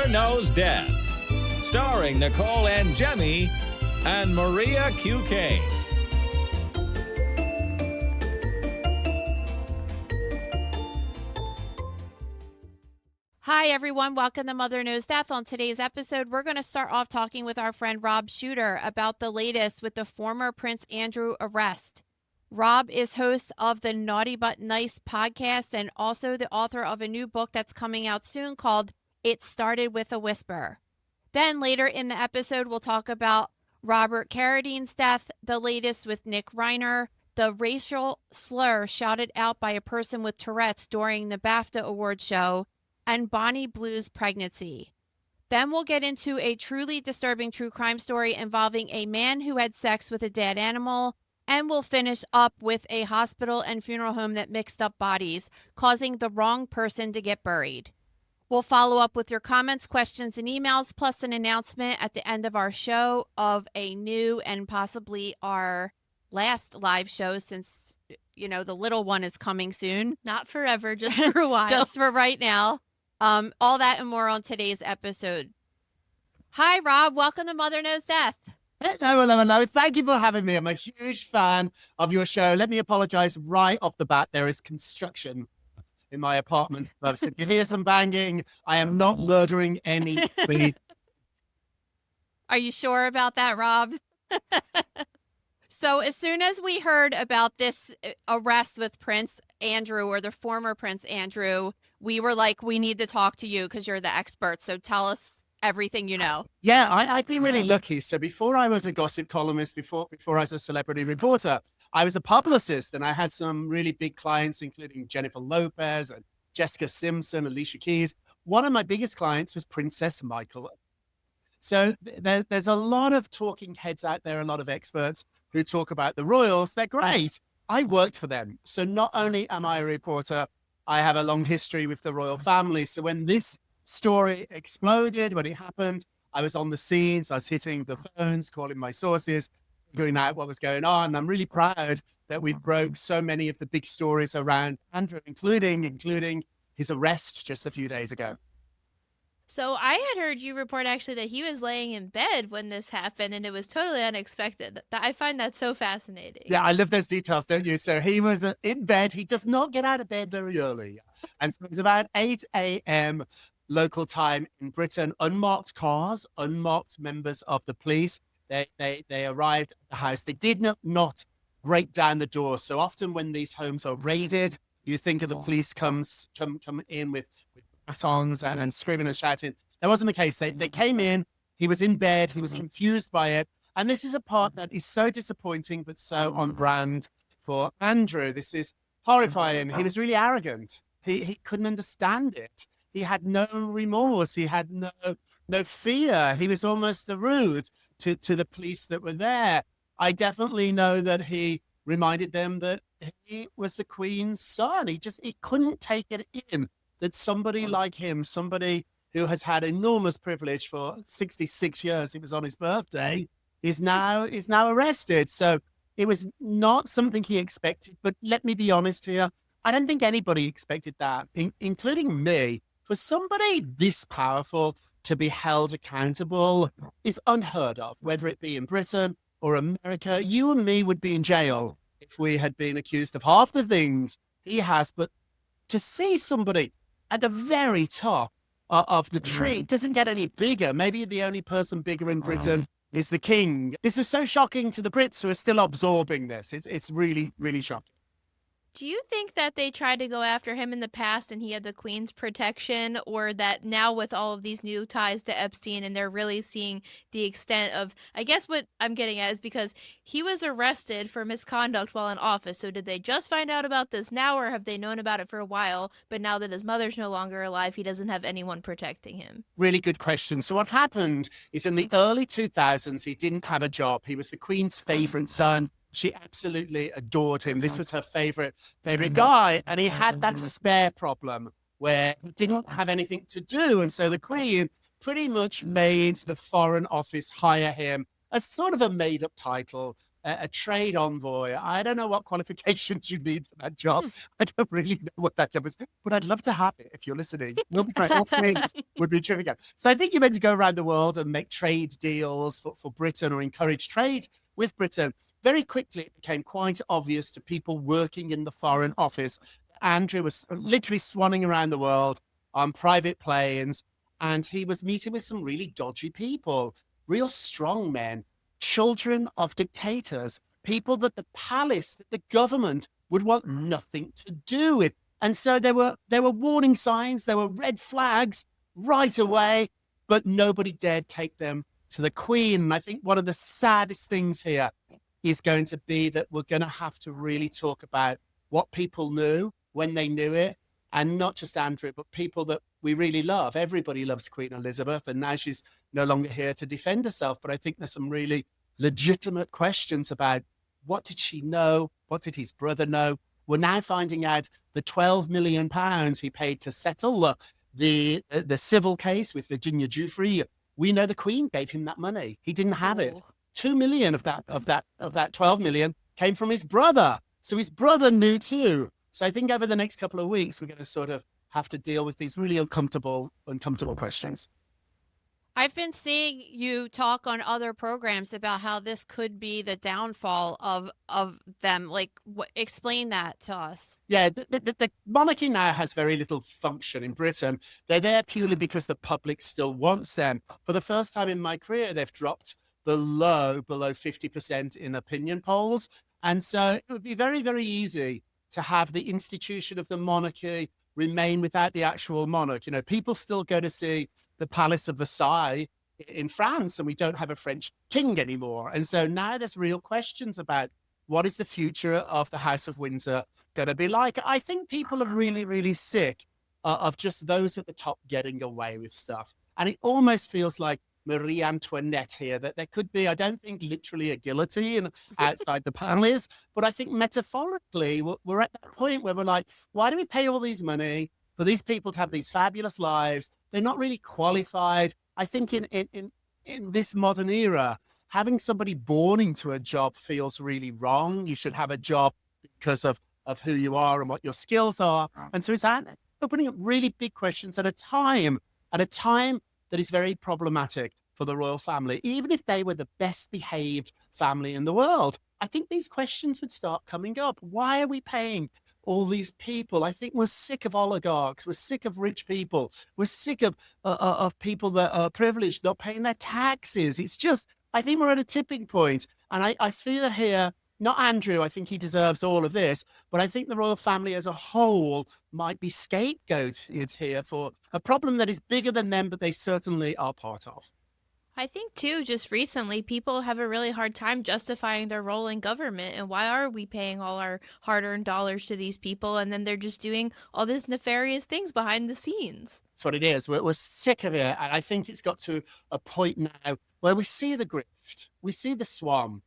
Mother Knows Death, starring Nicole and Jemmy and Maria QK. Hi, everyone. Welcome to Mother Knows Death. On today's episode, we're going to start off talking with our friend Rob Shooter about the latest with the former Prince Andrew arrest. Rob is host of the Naughty But Nice podcast and also the author of a new book that's coming out soon called It Started With a Whisper. Then later in the episode, we'll talk about Robert Carradine's death, the latest with Nick Reiner, the racial slur shouted out by a person with Tourette's during the BAFTA award show, and Bonnie Blue's pregnancy. Then we'll get into a truly disturbing true crime story involving a man who had sex with a dead animal, and we'll finish up with a hospital and funeral home that mixed up bodies, causing the wrong person to get buried. We'll follow up with your comments, questions, and emails, plus an announcement at the end of our show of a new and possibly our last live show since, the little one is coming soon. Not forever, just for a while. Just for right now. All that and more on today's episode. Hi, Rob. Welcome to Mother Knows Death. Hello. Thank you for having me. I'm a huge fan of your show. Let me apologize right off the bat. There is construction in my apartment. So if you hear some banging, I am not murdering anybody. Are you sure about that, Rob? So as soon as we heard about this arrest with Prince Andrew, or the former Prince Andrew, we were like, we need to talk to you because you're the expert. So tell us everything you know. Yeah, I've been really lucky. So before I was a gossip columnist, before I was a celebrity reporter, I was a publicist, and I had some really big clients, including Jennifer Lopez and Jessica Simpson, Alicia Keys. One of my biggest clients was Princess Michael. So there's a lot of talking heads out there, a lot of experts who talk about the royals. They're great. I worked for them. So not only am I a reporter, I have a long history with the royal family. So when this story exploded, when it happened, I was on the scenes. I was hitting the phones, calling my sources, figuring out what was going on. I'm really proud that we broke so many of the big stories around Andrew, including his arrest just a few days ago. So I had heard you report actually that he was laying in bed when this happened, and it was totally unexpected. I find that so fascinating. Yeah, I love those details, don't you? So he was in bed. He does not get out of bed very early. And so it was about 8 a.m. local time in Britain. Unmarked cars, unmarked members of the police. They arrived at the house. They did not break down the door. So often when these homes are raided, you think of the police come in with batons and screaming and shouting. That wasn't the case. They came in. He was in bed. He was confused by it. And this is a part that is so disappointing, but so on brand for Andrew. This is horrifying. He was really arrogant. He couldn't understand it. He had no remorse. He had no fear. He was almost rude to the police that were there. I definitely know that he reminded them that he was the Queen's son. He couldn't take it in that somebody like him, somebody who has had enormous privilege for 66 years, it was on his birthday, is now arrested. So it was not something he expected. But let me be honest here, I don't think anybody expected that, including me. For somebody this powerful to be held accountable is unheard of, whether it be in Britain or America. You and me would be in jail if we had been accused of half the things he has. But to see somebody at the very top of the tree doesn't get any bigger. Maybe the only person bigger in Britain is the king. This is so shocking to the Brits who are still absorbing this. It's really, really shocking. Do you think that they tried to go after him in the past and he had the Queen's protection, or that now with all of these new ties to Epstein and they're really seeing the extent of, I guess what I'm getting at is because he was arrested for misconduct while in office. So did they just find out about this now, or have they known about it for a while, but now that his mother's no longer alive, he doesn't have anyone protecting him? Really good question. So what happened is in the early 2000s, he didn't have a job. He was the Queen's favorite son. She absolutely adored him. This was her favorite guy. And he had that spare problem where he didn't have anything to do. And so the Queen pretty much made the Foreign Office hire him as sort of a made-up title a trade envoy. I don't know what qualifications you need for that job. I don't really know what that job is, but I'd love to have it if you're listening. We'll be great. All things would be terrific. So I think you're meant to go around the world and make trade deals for Britain or encourage trade with Britain. Very quickly, it became quite obvious to people working in the Foreign Office. Andrew was literally swanning around the world on private planes, and he was meeting with some really dodgy people, real strong men, children of dictators, people that the palace, that the government would want nothing to do with. And so there were warning signs, there were red flags right away, but nobody dared take them to the Queen. And I think one of the saddest things here is going to be that we're going to have to really talk about what people knew when they knew it, and not just Andrew, but people that we really love. Everybody loves Queen Elizabeth, and now she's no longer here to defend herself. But I think there's some really legitimate questions about what did she know? What did his brother know? We're now finding out the £12 million he paid to settle the civil case with Virginia Giuffre. We know the Queen gave him that money. He didn't have it. 2 million of that 12 million came from his brother. So his brother knew too. So I think over the next couple of weeks, we're going to sort of have to deal with these really uncomfortable questions. I've been seeing you talk on other programs about how this could be the downfall of them. Like, explain that to us. Yeah, the monarchy now has very little function in Britain. They're there purely because the public still wants them. For the first time in my career, they've dropped below 50% in opinion polls. And so it would be very, very easy to have the institution of the monarchy remain without the actual monarch. You know, people still go to see the Palace of Versailles in France, and we don't have a French king anymore. And so now there's real questions about what is the future of the House of Windsor going to be like. I think people are really, really sick of just those at the top getting away with stuff. And it almost feels like Marie Antoinette here, that there could be, I don't think literally a guillotine outside the palace, but I think metaphorically we're at that point where we're like, why do we pay all these money for these people to have these fabulous lives? They're not really qualified. I think in this modern era, having somebody born into a job feels really wrong. You should have a job because of who you are and what your skills are. And so it's opening up really big questions at a time that is very problematic for the royal family, even if they were the best behaved family in the world. I think these questions would start coming up. Why are we paying all these people? I think we're sick of oligarchs. We're sick of rich people. We're sick of people that are privileged not paying their taxes. It's just, I think we're at a tipping point. And I feel here, not Andrew, I think he deserves all of this, but I think the royal family as a whole might be scapegoated here for a problem that is bigger than them, but they certainly are part of. I think, too, just recently, people have a really hard time justifying their role in government. And why are we paying all our hard-earned dollars to these people? And then they're just doing all these nefarious things behind the scenes. That's what it is. We're sick of it. And I think it's got to a point now where we see the grift. We see the swamp.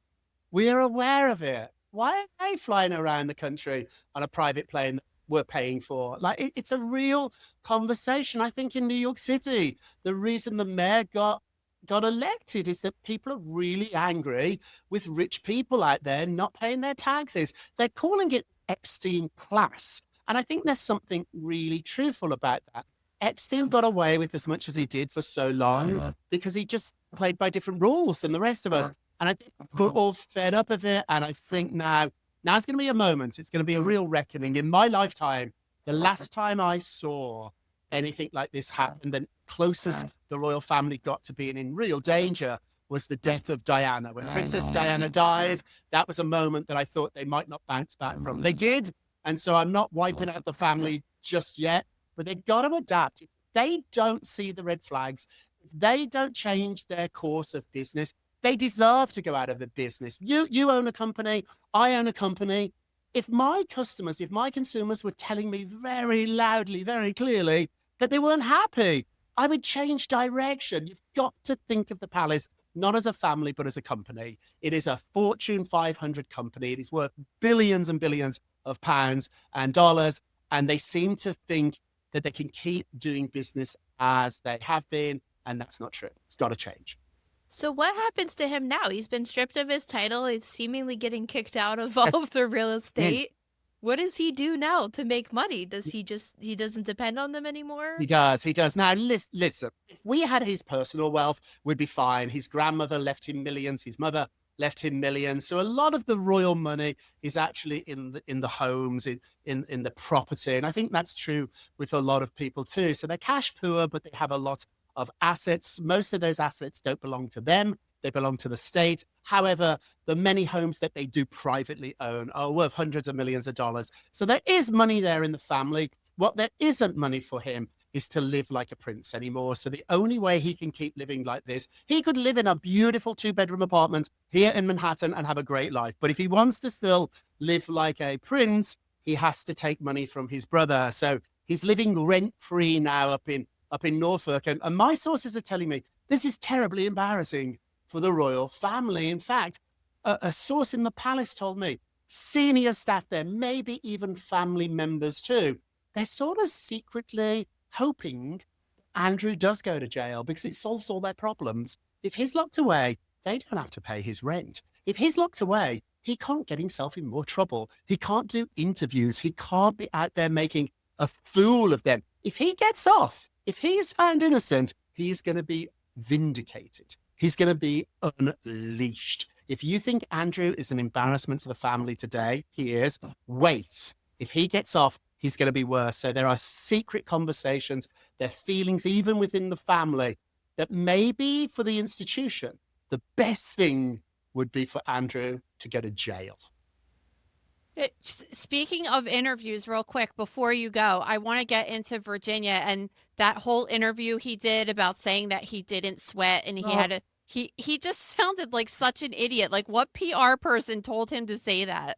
We are aware of it. Why are they flying around the country on a private plane that we're paying for? Like, it's a real conversation. I think in New York City, the reason the mayor got elected is that people are really angry with rich people out there not paying their taxes. They're calling it Epstein Plus. And I think there's something really truthful about that. Epstein got away with as much as he did for so long because he just played by different rules than the rest of us. And I think we're all fed up of it. And I think now's going to be a moment. It's going to be a real reckoning. In my lifetime, the last time I saw anything like this happen, the closest the royal family got to being in real danger was the death of Diana. When Princess Diana died, that was a moment that I thought they might not bounce back from. They did. And so I'm not wiping out the family just yet, but they've got to adapt. If they don't see the red flags, if they don't change their course of business, they deserve to go out of the business. You own a company, I own a company. If my customers, if my consumers were telling me very loudly, very clearly that they weren't happy, I would change direction. You've got to think of the palace not as a family, but as a company. It is a Fortune 500 company. It is worth billions and billions of pounds and dollars. And they seem to think that they can keep doing business as they have been. And that's not true. It's got to change. So what happens to him now? He's been stripped of his title. He's seemingly getting kicked out of all of the real estate. What does he do now to make money? Does he doesn't depend on them anymore? He does. Now, listen, if we had his personal wealth, we'd be fine. His grandmother left him millions. His mother left him millions. So a lot of the royal money is actually in the homes, in the property. And I think that's true with a lot of people too. So they're cash poor, but they have a lot of assets. Most of those assets don't belong to them. They belong to the state. However, the many homes that they do privately own are worth hundreds of millions of dollars. So there is money there in the family. What there isn't money for him is to live like a prince anymore. So the only way he can keep living like this, he could live in a beautiful 2-bedroom apartment here in Manhattan and have a great life. But if he wants to still live like a prince, he has to take money from his brother. So he's living rent-free now up in Norfolk. And my sources are telling me this is terribly embarrassing for the royal family. In fact, a source in the palace told me senior staff there, maybe even family members too, they're sort of secretly hoping Andrew does go to jail because it solves all their problems. If he's locked away, they don't have to pay his rent. If he's locked away, he can't get himself in more trouble. He can't do interviews. He can't be out there making a fool of them. If he gets off, if he is found innocent, he's going to be vindicated. He's going to be unleashed. If you think Andrew is an embarrassment to the family today, he is. Wait. If he gets off, he's going to be worse. So there are secret conversations, there are feelings even within the family that maybe for the institution, the best thing would be for Andrew to go to jail. Speaking of interviews, real quick, before you go, I want to get into Virginia and that whole interview he did about saying that he didn't sweat and he just sounded like such an idiot. Like, what PR person told him to say that?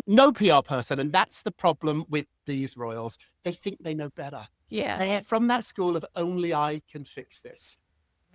No PR person. And that's the problem with these royals. They think they know better. Yeah. They're from that school of only I can fix this.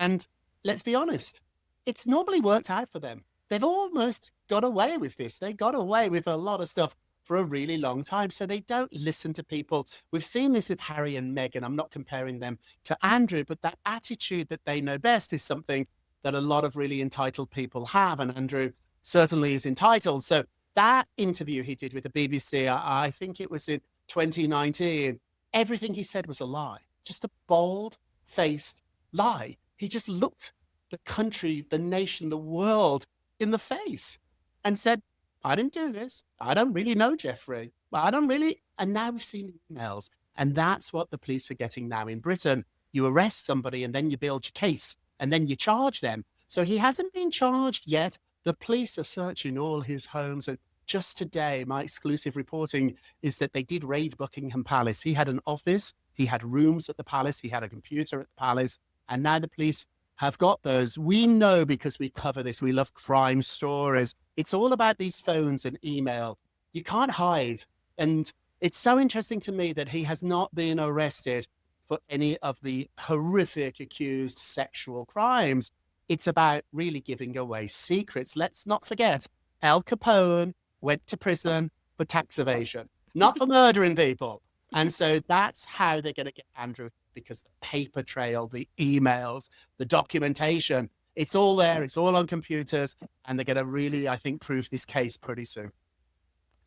And let's be honest, it's normally worked out for them. They've almost got away with this. They got away with a lot of stuff for a really long time. So they don't listen to people. We've seen this with Harry and Meghan. I'm not comparing them to Andrew, but that attitude that they know best is something that a lot of really entitled people have. And Andrew certainly is entitled. So that interview he did with the BBC, I think it was in 2019, everything he said was a lie, just a bold-faced lie. He just looked the country, the nation, the world in the face and said, I didn't do this. I don't really know Jeffrey. I don't really. And now we've seen the emails. And that's what the police are getting now in Britain. You arrest somebody and then you build your case and then you charge them. So he hasn't been charged yet. The police are searching all his homes. And just today, my exclusive reporting is that they did raid Buckingham Palace. He had an office. He had rooms at the palace. He had a computer at the palace. And now the police have got those. We know because we cover this. We love crime stories. It's all about these phones and email. You can't hide. And it's so interesting to me that he has not been arrested for any of the horrific accused sexual crimes. It's about really giving away secrets. Let's not forget, Al Capone went to prison for tax evasion, not for murdering people. And so that's how they're going to get Andrew, because the paper trail, the emails, the documentation, it's all there. It's all on computers. And they're going to really, I think, prove this case pretty soon.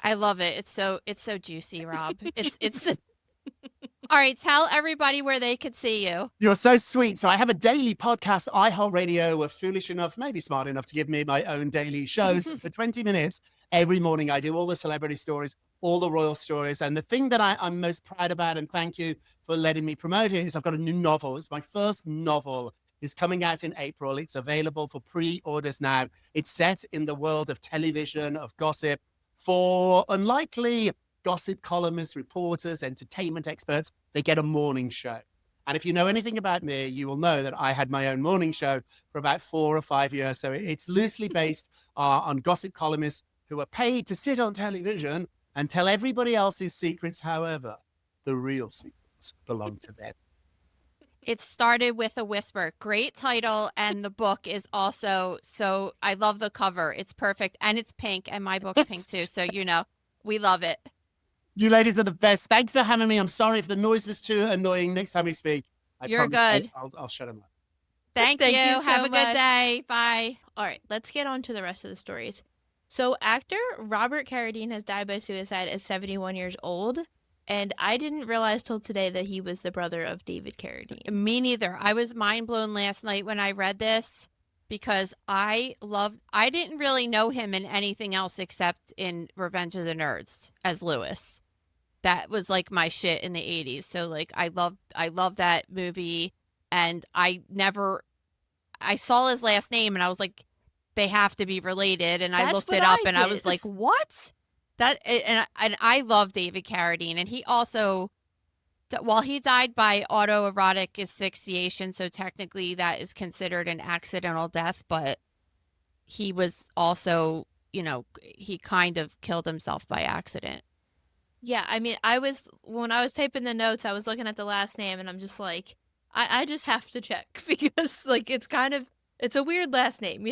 I love it. It's so juicy, Rob. It's all right. Tell everybody where they could see you. You're so sweet. So I have a daily podcast. iHeartRadio were foolish enough, maybe smart enough to give me my own daily shows for 20 minutes every morning. I do all the celebrity stories, all the royal stories. And the thing that I'm most proud about, and thank you for letting me promote it, is I've got a new novel. It's my first novel. It's coming out in April. It's available for pre-orders now. It's set in the world of television, of gossip, for unlikely gossip columnists, reporters, entertainment experts. They get a morning show. And if you know anything about me, you will know that I had my own morning show for about 4 or 5 years. So it's loosely based on gossip columnists who are paid to sit on television and tell everybody else's secrets. However, the real secrets belong to them. It started with a whisper. Great title. And the book is also I love the cover. It's perfect. And it's pink. And my book's pink too. So, we love it. You ladies are the best. Thanks for having me. I'm sorry if the noise was too annoying. Next time we speak, I You're promise good. I'll shut them up. Thank Thank you. you Have so a good much. day. Bye. All right, let's get on to the rest of the stories. So, actor Robert Carradine has died by suicide at 71 years old, and I didn't realize till today that he was the brother of David Carradine. Me neither. I was mind blown last night when I read this because I didn't really know him in anything else except in Revenge of the Nerds as Lewis. That was like my shit in the 80s. So like I love that movie, and I saw his last name and I was like, they have to be related, and I That's looked what it up I and I was did. like, what? And I love David Carradine, and he also, well, he died by autoerotic asphyxiation, so technically that is considered an accidental death, but he was also, he kind of killed himself by accident. Yeah, I mean, when I was typing the notes, I was looking at the last name, and I'm just like, I just have to check because, like, it's a weird last name,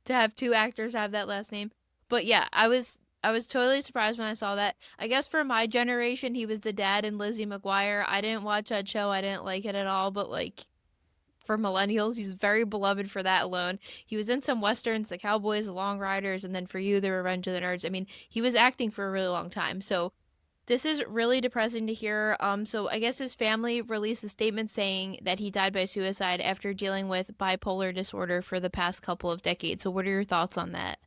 to have two actors have that last name. But yeah, I was totally surprised when I saw that. I guess for my generation, he was the dad in Lizzie McGuire. I didn't watch that show. I didn't like it at all, but like for millennials, he's very beloved for that alone. He was in some westerns, The Cowboys, The Long Riders, and then for you, The Revenge of the Nerds. I mean, he was acting for a really long time. So this is really depressing to hear. So I guess his family released a statement saying that he died by suicide after dealing with bipolar disorder for the past couple of decades. So what are your thoughts on that?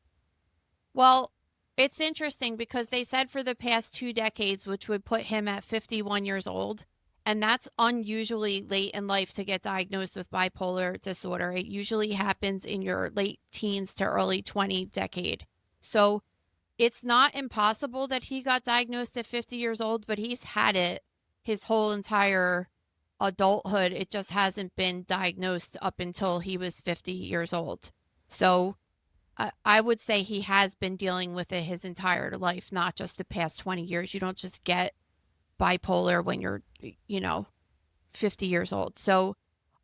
Well, it's interesting because they said for the past 2 decades, which would put him at 51 years old. And that's unusually late in life to get diagnosed with bipolar disorder. It usually happens in your late teens to early 20 decade. So it's not impossible that he got diagnosed at 50 years old, but he's had it his whole entire adulthood. It just hasn't been diagnosed up until he was 50 years old. So I would say he has been dealing with it his entire life, not just the past 20 years. You don't just get bipolar when you're, 50 years old. So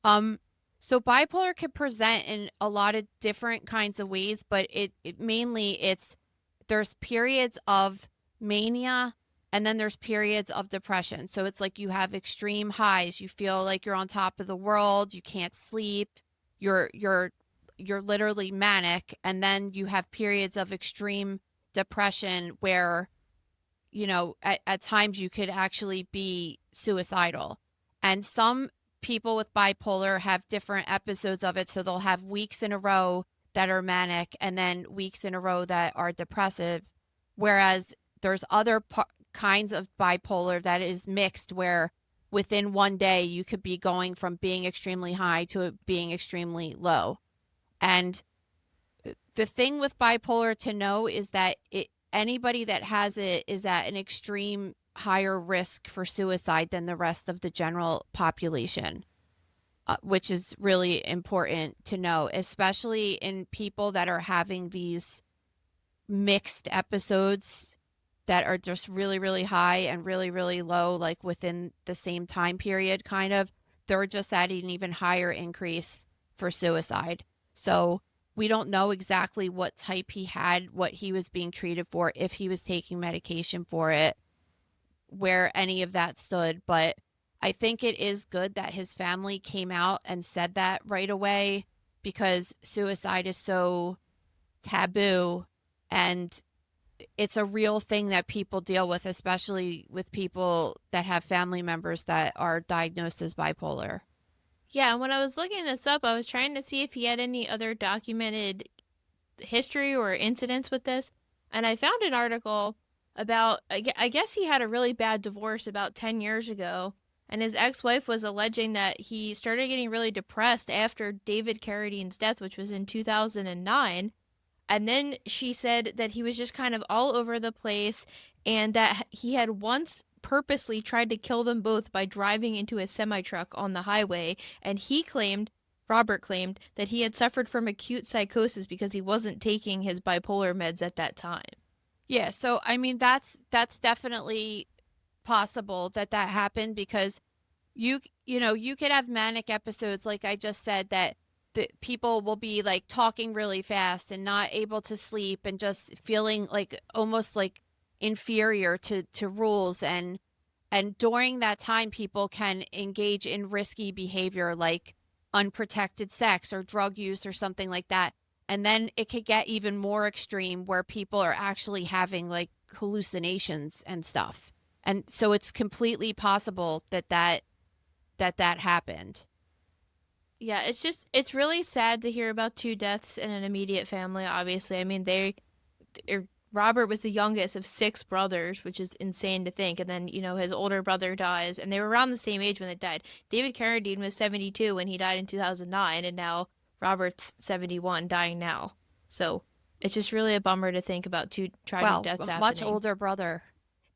bipolar can present in a lot of different kinds of ways, but it mainly there's periods of mania and then there's periods of depression. So it's like you have extreme highs. You feel like you're on top of the world. You can't sleep. You're literally manic. And then you have periods of extreme depression where, at times you could actually be suicidal. And some people with bipolar have different episodes of it. So they'll have weeks in a row that are manic and then weeks in a row that are depressive. Whereas there's other kinds of bipolar that is mixed where within one day you could be going from being extremely high to being extremely low. And the thing with bipolar to know is that anybody that has it is at an extreme higher risk for suicide than the rest of the general population. Which is really important to know, especially in people that are having these mixed episodes that are just really, really high and really, really low, like within the same time period, kind of. They're just at an even higher increase for suicide. So we don't know exactly what type he had, what he was being treated for, if he was taking medication for it, where any of that stood. But I think it is good that his family came out and said that right away because suicide is so taboo and it's a real thing that people deal with, especially with people that have family members that are diagnosed as bipolar. Yeah, and when I was looking this up, I was trying to see if he had any other documented history or incidents with this. And I found an article about, I guess he had a really bad divorce about 10 years ago. And his ex-wife was alleging that he started getting really depressed after David Carradine's death, which was in 2009. And then she said that he was just kind of all over the place and that he had once purposely tried to kill them both by driving into a semi-truck on the highway. And Robert claimed, that he had suffered from acute psychosis because he wasn't taking his bipolar meds at that time. Yeah, so I mean that's definitely possible that happened because you could have manic episodes like I just said that the people will be like talking really fast and not able to sleep and just feeling like almost like inferior to rules, and during that time people can engage in risky behavior like unprotected sex or drug use or something like that. And then it could get even more extreme where people are actually having like hallucinations and stuff. And so it's completely possible that happened. Yeah, it's really sad to hear about 2 deaths in an immediate family, obviously. I mean, Robert was the youngest of 6 brothers, which is insane to think. And then, his older brother dies, and they were around the same age when they died. David Carradine was 72 when he died in 2009, and now Robert's 71, dying now. So it's just really a bummer to think about 2 tragic deaths happening. Much older brother.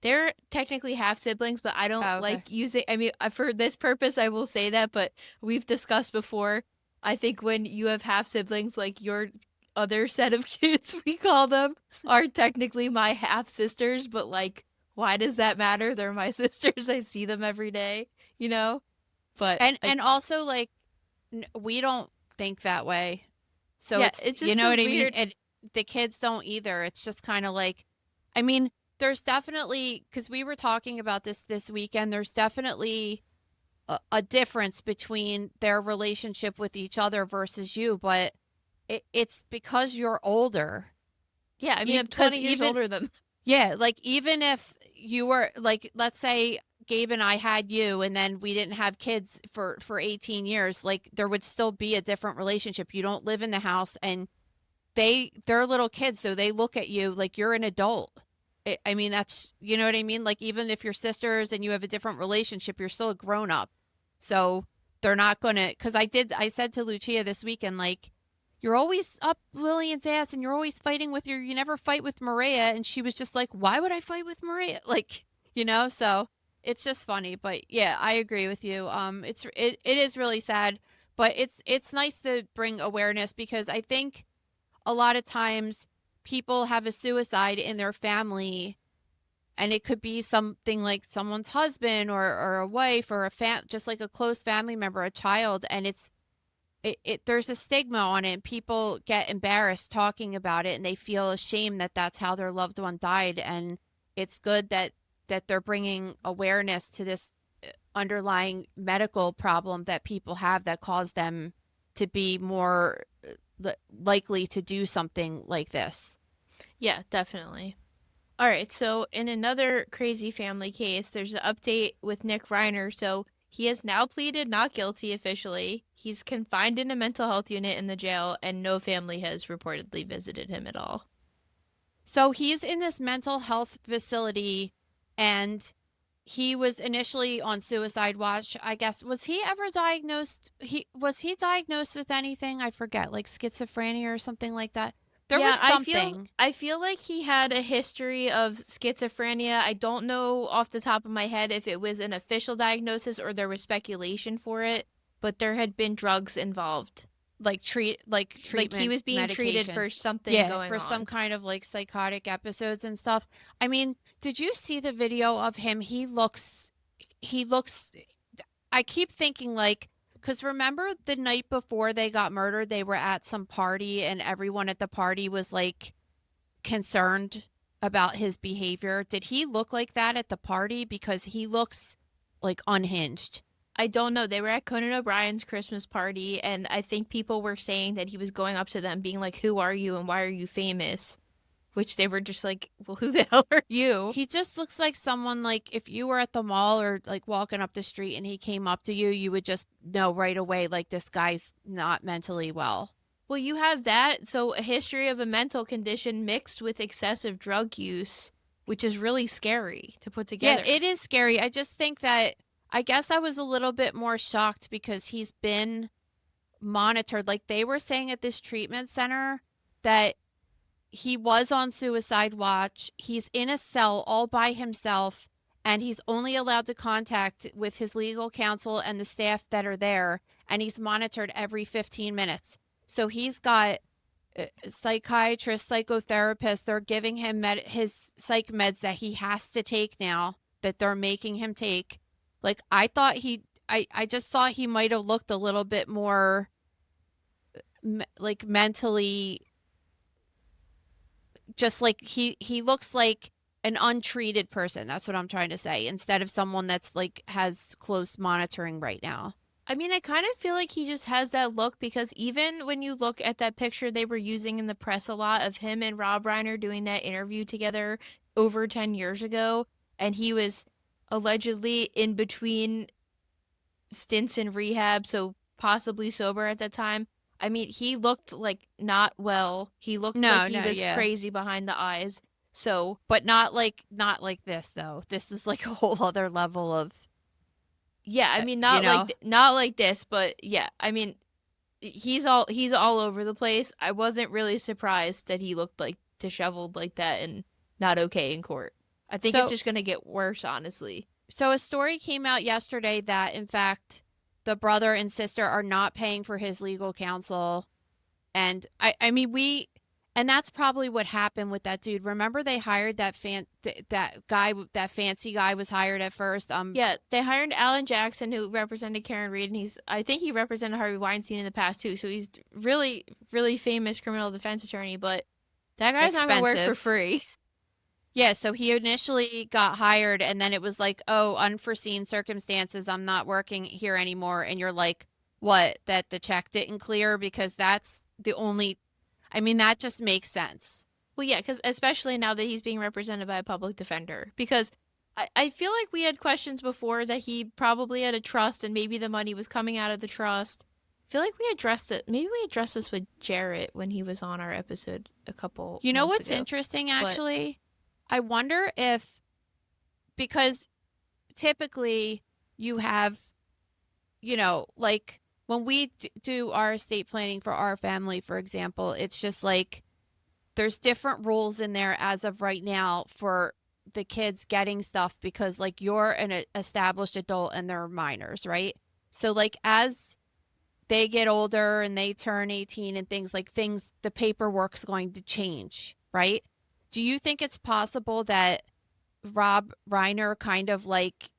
They're technically half siblings, but I don't like using, I mean, for this purpose, I will say that, but we've discussed before, I think when you have half siblings, like your other set of kids, we call them, are technically my half sisters, but like, why does that matter? They're my sisters. I see them every day, but. And also like, we don't think that way. So yeah, it's just what I weird. mean? The kids don't either. It's just kind of like, I mean, there's definitely, because we were talking about this weekend, there's definitely a difference between their relationship with each other versus you, but it's because you're older. Yeah, I mean, I'm 20 years older than. Yeah, like even if you were like, let's say Gabe and I had you and then we didn't have kids for 18 years, like there would still be a different relationship. You don't live in the house and they're little kids, so they look at you like you're an adult. I mean, that's, you know what I mean? Like, even if you're sisters and you have a different relationship, you're still a grown up. So they're not going to, because I said to Lucia this weekend, like, you're always up Lillian's ass and you're always fighting you never fight with Maria. And she was just like, why would I fight with Maria? Like, so it's just funny. But yeah, I agree with you. It is really sad, but it's nice to bring awareness because I think a lot of times people have a suicide in their family and it could be something like someone's husband or a wife or just like a close family member, a child. And there's a stigma on it and people get embarrassed talking about it and they feel ashamed that that's how their loved one died. And it's good that they're bringing awareness to this underlying medical problem that people have that cause them to be more likely to do something like this. Yeah, definitely. All right, so in another crazy family case, there's an update with Nick Reiner. So he has now pleaded not guilty officially. He's confined in a mental health unit in the jail, and no family has reportedly visited him at all. So he's in this mental health facility, and he was initially on suicide watch, I guess. Was he ever diagnosed? Was he diagnosed with anything? I forget, like schizophrenia or something like that. There was something. I feel like he had a history of schizophrenia. I don't know off the top of my head if it was an official diagnosis or there was speculation for it, but there had been drugs involved. Like treatment, like he was being treated for something going on. Some kind of like psychotic episodes and stuff. I mean, did you see the video of him? He looks, I keep thinking like, because remember the night before they got murdered, they were at some party and everyone at the party was like concerned about his behavior. Did he look like that at the party? Because he looks like unhinged. I don't know. They were at Conan O'Brien's Christmas party, and I think people were saying that he was going up to them being like, who are you and why are you famous? Which they were just like, well, who the hell are you? He just looks like someone like if you were at the mall or like walking up the street and he came up to you, you would just know right away, like this guy's not mentally well. Well, you have that. So a history of a mental condition mixed with excessive drug use, which is really scary to put together. Yeah, it is scary. I just think that I guess I was a little bit more shocked because he's been monitored. Like they were saying at this treatment center that he was on suicide watch. He's in a cell all by himself, and he's only allowed to contact with his legal counsel and the staff that are there, and he's monitored every 15 minutes. So he's got psychiatrists, psychotherapists. They're giving him his psych meds that he has to take now, that they're making him take. Like I just thought he might have looked a little bit more like mentally, just like he looks like an untreated person. That's what I'm trying to say, instead of someone that's like has close monitoring right now. I mean, I kind of feel like he just has that look because even when you look at that picture they were using in the press a lot of him and Rob Reiner doing that interview together over 10 years ago, and he was allegedly in between stints in rehab, so possibly sober at that time. I mean, he looked like not well. He looked like No, he no, was yeah. crazy behind the eyes. So, But not like this though. This is like a whole other level of yeah, I mean you know. not like this, but yeah. I mean, he's all over the place. I wasn't really surprised that he looked like disheveled like that and not okay in court. I think it's So just going to get worse, honestly. so a story came out yesterday that in fact the brother and sister are not paying for his legal counsel. And I mean and that's probably what happened with that dude. Remember they hired that guy, that fancy guy was hired at first. Yeah, they hired Alan Jackson, who represented Karen Reed, and I think he represented Harvey Weinstein in the past too. So he's really, really famous criminal defense attorney. But that guy's not gonna work for Expensive. free. Yeah, so he initially got hired and then it was like, oh, unforeseen circumstances, I'm not working here anymore. And you're like, what? That the check didn't clear? Because that's the only, I mean, that just makes sense. Well, yeah, because especially now that he's being represented by a public defender, because I feel like we had questions before that he probably had a trust and maybe the money was coming out of the trust. I feel like we addressed it. Maybe we addressed this with Jarrett when he was on our episode a couple You know months what's ago. interesting, actually? I wonder if, because typically you have, like when we do our estate planning for our family, for example, it's just like there's different rules in there as of right now for the kids getting stuff because like you're an established adult and they're minors, right? So like as they get older and they turn 18 and the paperwork's going to change, right? Do you think it's possible that Rob Reiner kind of like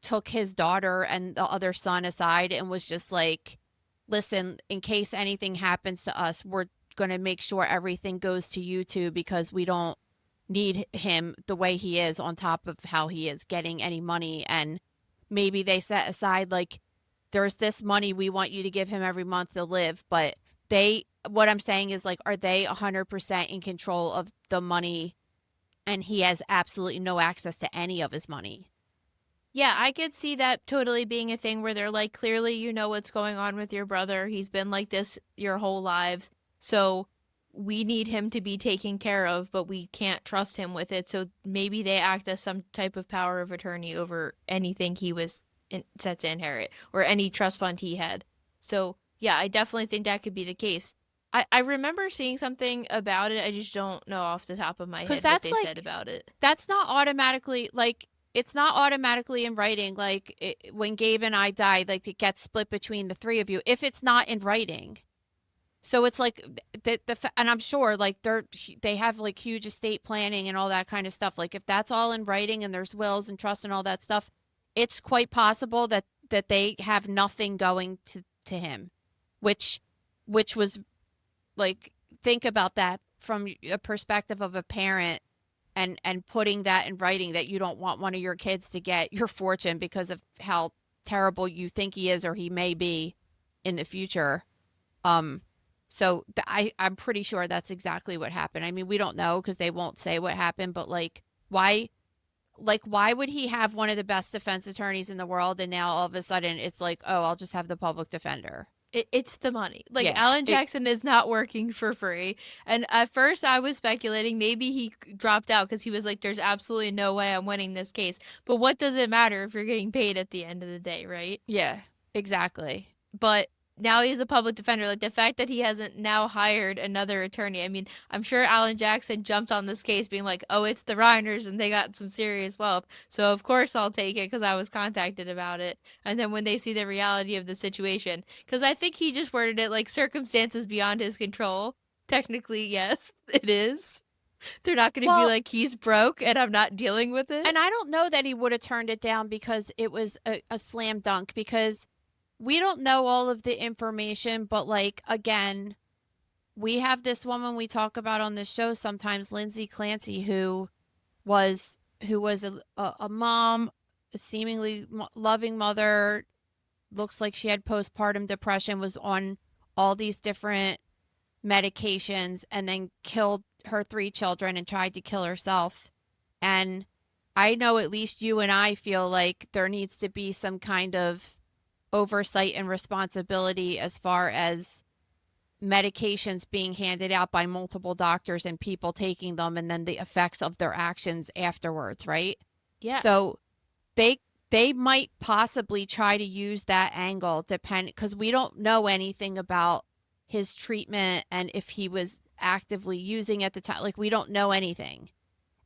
took his daughter and the other son aside and was just like, listen, in case anything happens to us, we're going to make sure everything goes to you two because we don't need him the way he is on top of how he is getting any money. And maybe they set aside like, there's this money we want you to give him every month to live, but what I'm saying is like, are they 100% in control of the money and he has absolutely no access to any of his money? Yeah, I could see that totally being a thing where they're like, clearly you know what's going on with your brother. He's been like this your whole lives. So we need him to be taken care of, but we can't trust him with it. So maybe they act as some type of power of attorney over anything he was set to inherit or any trust fund he had. So yeah, I definitely think that could be the case. I remember seeing something about it. I just don't know off the top of my head what they said about it. That's not automatically like, it's not automatically in writing. Like when Gabe and I died, like it gets split between the three of you if it's not in writing. So it's like and I'm sure like they have like huge estate planning and all that kind of stuff. Like if that's all in writing and there's wills and trust and all that stuff, it's quite possible that they have nothing going to him, which was like, think about that from a perspective of a parent and putting that in writing that you don't want one of your kids to get your fortune because of how terrible you think he is or he may be in the future. So I'm pretty sure that's exactly what happened. I mean, we don't know because they won't say what happened, but like why would he have one of the best defense attorneys in the world and now all of a sudden it's like, oh, I'll just have the public defender? It's the money. Like, Yeah, Alan Jackson is not working for free. And at first I was speculating maybe he dropped out because he was like, there's absolutely no way I'm winning this case. But what does it matter if you're getting paid at the end of the day, right? Yeah, exactly. But now he's a public defender. Like, the fact that he hasn't now hired another attorney. I mean, I'm sure Alan Jackson jumped on this case being like, oh, it's the Reiners and they got some serious wealth. So, of course, I'll take it because I was contacted about it. And then when they see the reality of the situation, because I think he just worded it like circumstances beyond his control. Technically, yes, it is. They're not going to be like, he's broke and I'm not dealing with it. And I don't know that he would have turned it down because it was a slam dunk because we don't know all of the information, but like, again, we have this woman we talk about on this show sometimes, Lindsay Clancy, who was a mom, a seemingly loving mother, looks like she had postpartum depression, was on all these different medications, and then killed her 3 children and tried to kill herself. And I know at least you and I feel like there needs to be some kind of oversight and responsibility as far as medications being handed out by multiple doctors and people taking them, and then the effects of their actions afterwards, right? Yeah. So they might possibly try to use that angle, because we don't know anything about his treatment and if he was actively using at the time. Like, we don't know anything.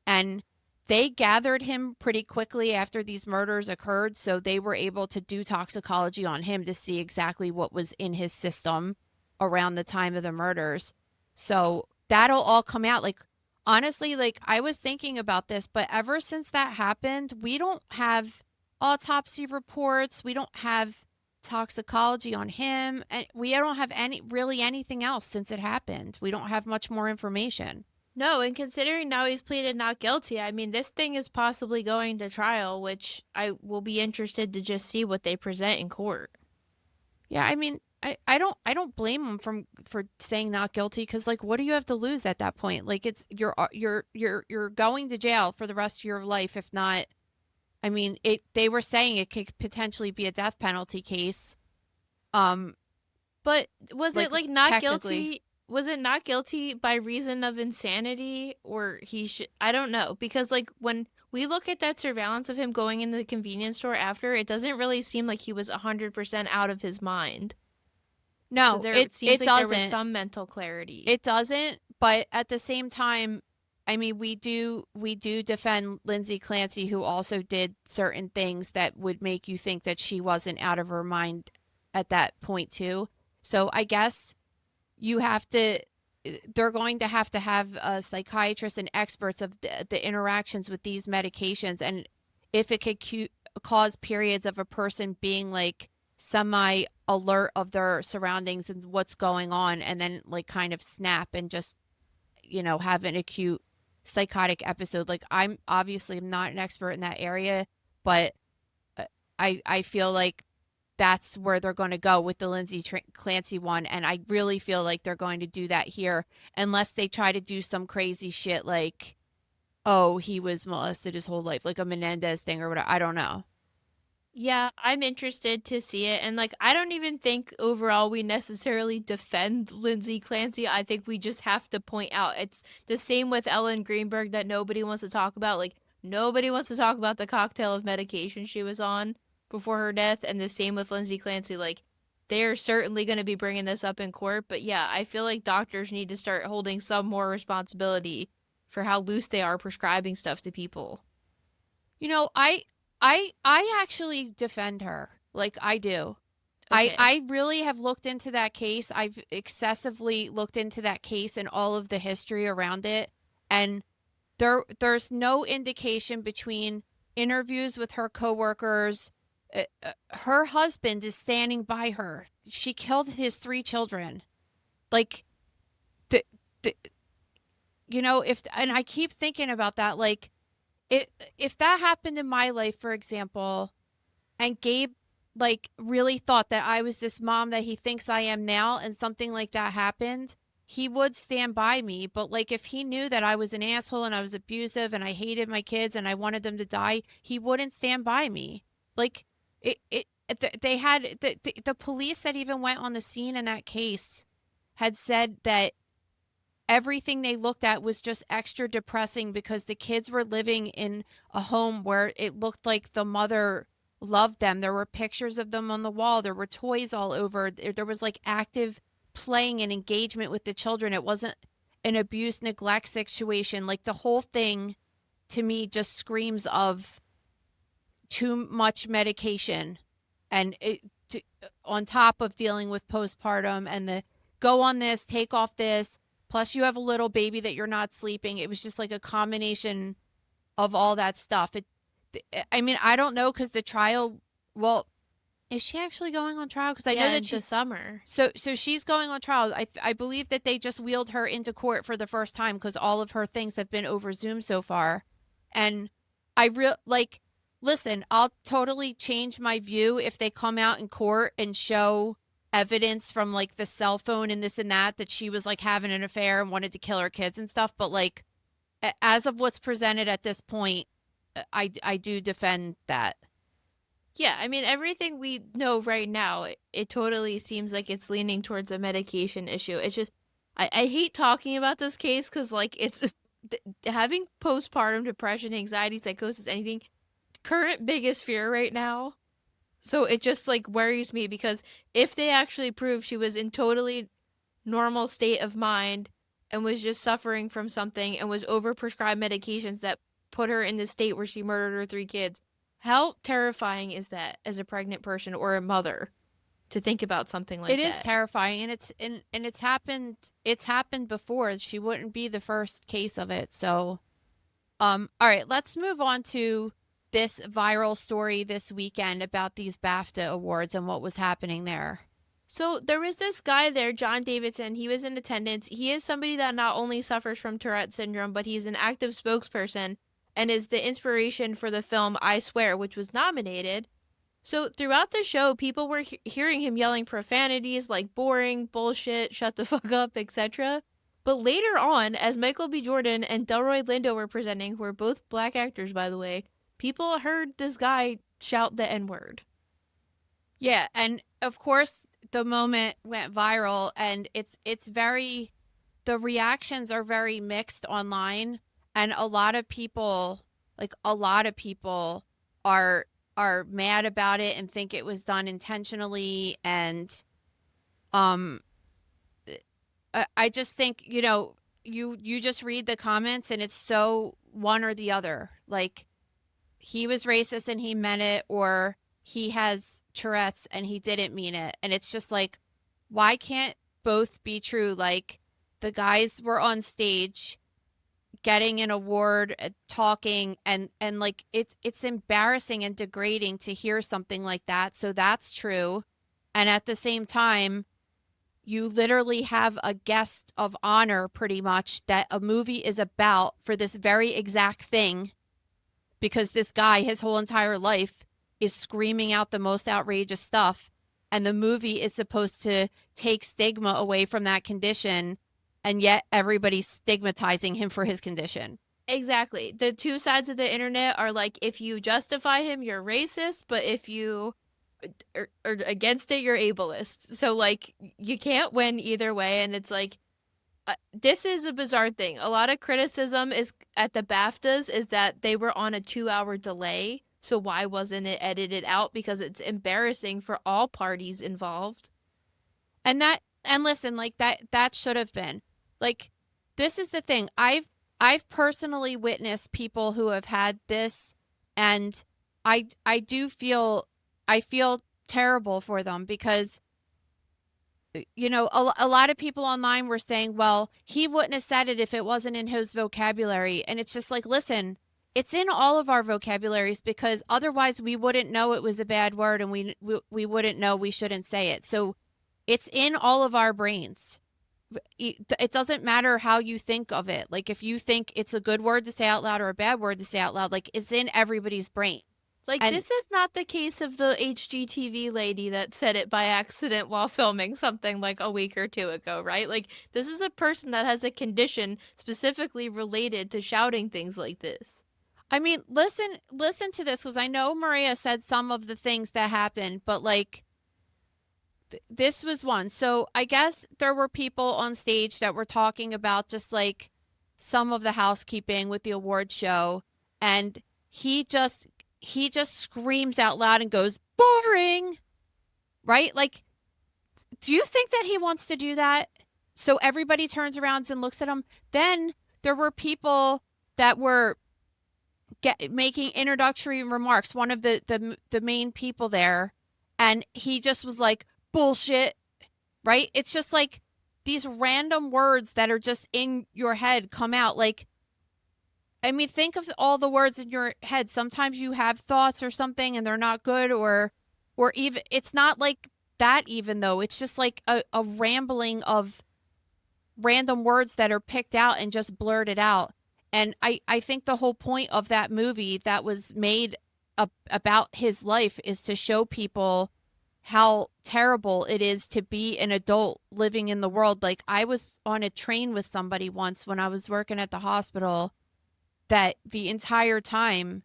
And they gathered him pretty quickly after these murders occurred, so they were able to do toxicology on him to see exactly what was in his system around the time of the murders. So that'll all come out. Like, honestly, like, I was thinking about this, but ever since that happened, we don't have autopsy reports. We don't have toxicology on him. And we don't have anything else since it happened. We don't have much more information. No, and considering now he's pleaded not guilty, I mean, this thing is possibly going to trial, which I will be interested to just see what they present in court. Yeah, I mean, I don't blame him for saying not guilty, because, like, what do you have to lose at that point? Like, it's you're going to jail for the rest of your life, if not. I mean, they were saying it could potentially be a death penalty case. But was it like not technically guilty? Was it not guilty by reason of insanity, or I don't know, because like when we look at that surveillance of him going in the convenience store after, it doesn't really seem like he was 100% out of his mind. No, so it seems like doesn't. There was some mental clarity. It doesn't, but at the same time, I mean, we do defend Lindsay Clancy, who also did certain things that would make you think that she wasn't out of her mind at that point too. So I guess they're going to have a psychiatrist and experts of the interactions with these medications, and if it could cause periods of a person being like semi alert of their surroundings and what's going on, and then like kind of snap and just, have an acute psychotic episode. Like, I'm obviously not an expert in that area, but I feel like that's where they're going to go with the Lindsay Clancy one. And I really feel like they're going to do that here, unless they try to do some crazy shit like, oh, he was molested his whole life, like a Menendez thing or whatever. I don't know. Yeah, I'm interested to see it. And like, I don't even think overall we necessarily defend Lindsay Clancy. I think we just have to point out it's the same with Ellen Greenberg that nobody wants to talk about. Like, nobody wants to talk about the cocktail of medication she was on before her death. And the same with Lindsay Clancy. Like, they're certainly going to be bringing this up in court. But yeah, I feel like doctors need to start holding some more responsibility for how loose they are prescribing stuff to people. I actually defend her. Like, I do. Okay. I really have looked into that case. I've excessively looked into that case and all of the history around it. And there's no indication between interviews with her coworkers. Her husband is standing by her. She killed his 3 children. Like, and I keep thinking about that. Like, if that happened in my life, for example, and Gabe like really thought that I was this mom that he thinks I am now, and something like that happened, he would stand by me. But like, if he knew that I was an asshole and I was abusive and I hated my kids and I wanted them to die, he wouldn't stand by me. Like, they had the police that even went on the scene in that case had said that everything they looked at was just extra depressing, because the kids were living in a home where it looked like the mother loved them. There were pictures of them on the wall. There were toys all over. There was like active playing and engagement with the children. It wasn't an abuse neglect situation. Like, the whole thing to me just screams of too much medication, and on top of dealing with postpartum and the go on this, take off this, plus you have a little baby that you're not sleeping. It was just like a combination of all that stuff. I mean, I don't know, because the trial, well, is she actually going on trial? Because I know that this summer. So she's going on trial. I believe that they just wheeled her into court for the first time, because all of her things have been over Zoom so far. And listen, I'll totally change my view if they come out in court and show evidence from like the cell phone and this and that she was like having an affair and wanted to kill her kids and stuff. But like, as of what's presented at this point, I do defend that. Yeah, I mean, everything we know right now, it totally seems like it's leaning towards a medication issue. It's just, I hate talking about this case because, like, it's having postpartum depression, anxiety, psychosis, anything, current biggest fear right now. So it just, like, worries me because if they actually prove she was in totally normal state of mind and was just suffering from something and was overprescribed medications that put her in the state where she murdered her 3 kids, how terrifying is that as a pregnant person or a mother to think about something like that? It is terrifying, and it's happened before. She wouldn't be the first case of it. So all right, let's move on to this viral story this weekend about these BAFTA awards and what was happening there. So there was this guy there, John Davidson. He was in attendance. He is somebody that not only suffers from Tourette syndrome, but he's an active spokesperson and is the inspiration for the film I Swear, which was nominated. So throughout the show, people were hearing him yelling profanities like boring, bullshit, shut the fuck up, etc. But later on, as Michael B. Jordan and Delroy Lindo were presenting, who are both black actors, by the way, people heard this guy shout the N-word. Yeah, and of course the moment went viral, and it's very, the reactions are very mixed online, and a lot of people are mad about it and think it was done intentionally, and I just think, you just read the comments and it's so one or the other. Like, he was racist and he meant it, or he has Tourette's and he didn't mean it. And it's just like, why can't both be true? Like, the guys were on stage getting an award, talking, and like, it's embarrassing and degrading to hear something like that. So that's true. And at the same time, you literally have a guest of honor, pretty much, that a movie is about for this very exact thing, because this guy, his whole entire life, is screaming out the most outrageous stuff, and the movie is supposed to take stigma away from that condition, and yet everybody's stigmatizing him for his condition. Exactly. The two sides of the internet are like, if you justify him, you're racist, but if you are against it, you're ableist. So, like, you can't win either way, and it's like, this is a bizarre thing. A lot of criticism is at the BAFTAs is that they were on a 2-hour delay. So why wasn't it edited out? Because it's embarrassing for all parties involved. And listen, like, that should have been, like, this is the thing. I've personally witnessed people who have had this, and I feel terrible for them, because a lot of people online were saying, well, he wouldn't have said it if it wasn't in his vocabulary. And it's just like, listen, it's in all of our vocabularies, because otherwise we wouldn't know it was a bad word, and we wouldn't know we shouldn't say it. So it's in all of our brains. It doesn't matter how you think of it. Like, if you think it's a good word to say out loud or a bad word to say out loud, like, it's in everybody's brain. Like, and this is not the case of the HGTV lady that said it by accident while filming something like a week or 2 ago, right? Like, this is a person that has a condition specifically related to shouting things like this. I mean, listen to this, because I know Maria said some of the things that happened, but like, this was one. So I guess there were people on stage that were talking about just like some of the housekeeping with the award show, and he just screams out loud and goes, boring, right? Like, do you think that he wants to do that? So everybody turns around and looks at him. Then there were people that were making introductory remarks, one of the main people there, and he just was like, bullshit, right? It's just like these random words that are just in your head come out. Like, I mean, think of all the words in your head. Sometimes you have thoughts or something and they're not good, or even, it's not like that even though. It's just like a rambling of random words that are picked out and just blurted out. And I think the whole point of that movie that was made about his life is to show people how terrible it is to be an adult living in the world. Like, I was on a train with somebody once when I was working at the hospital that the entire time,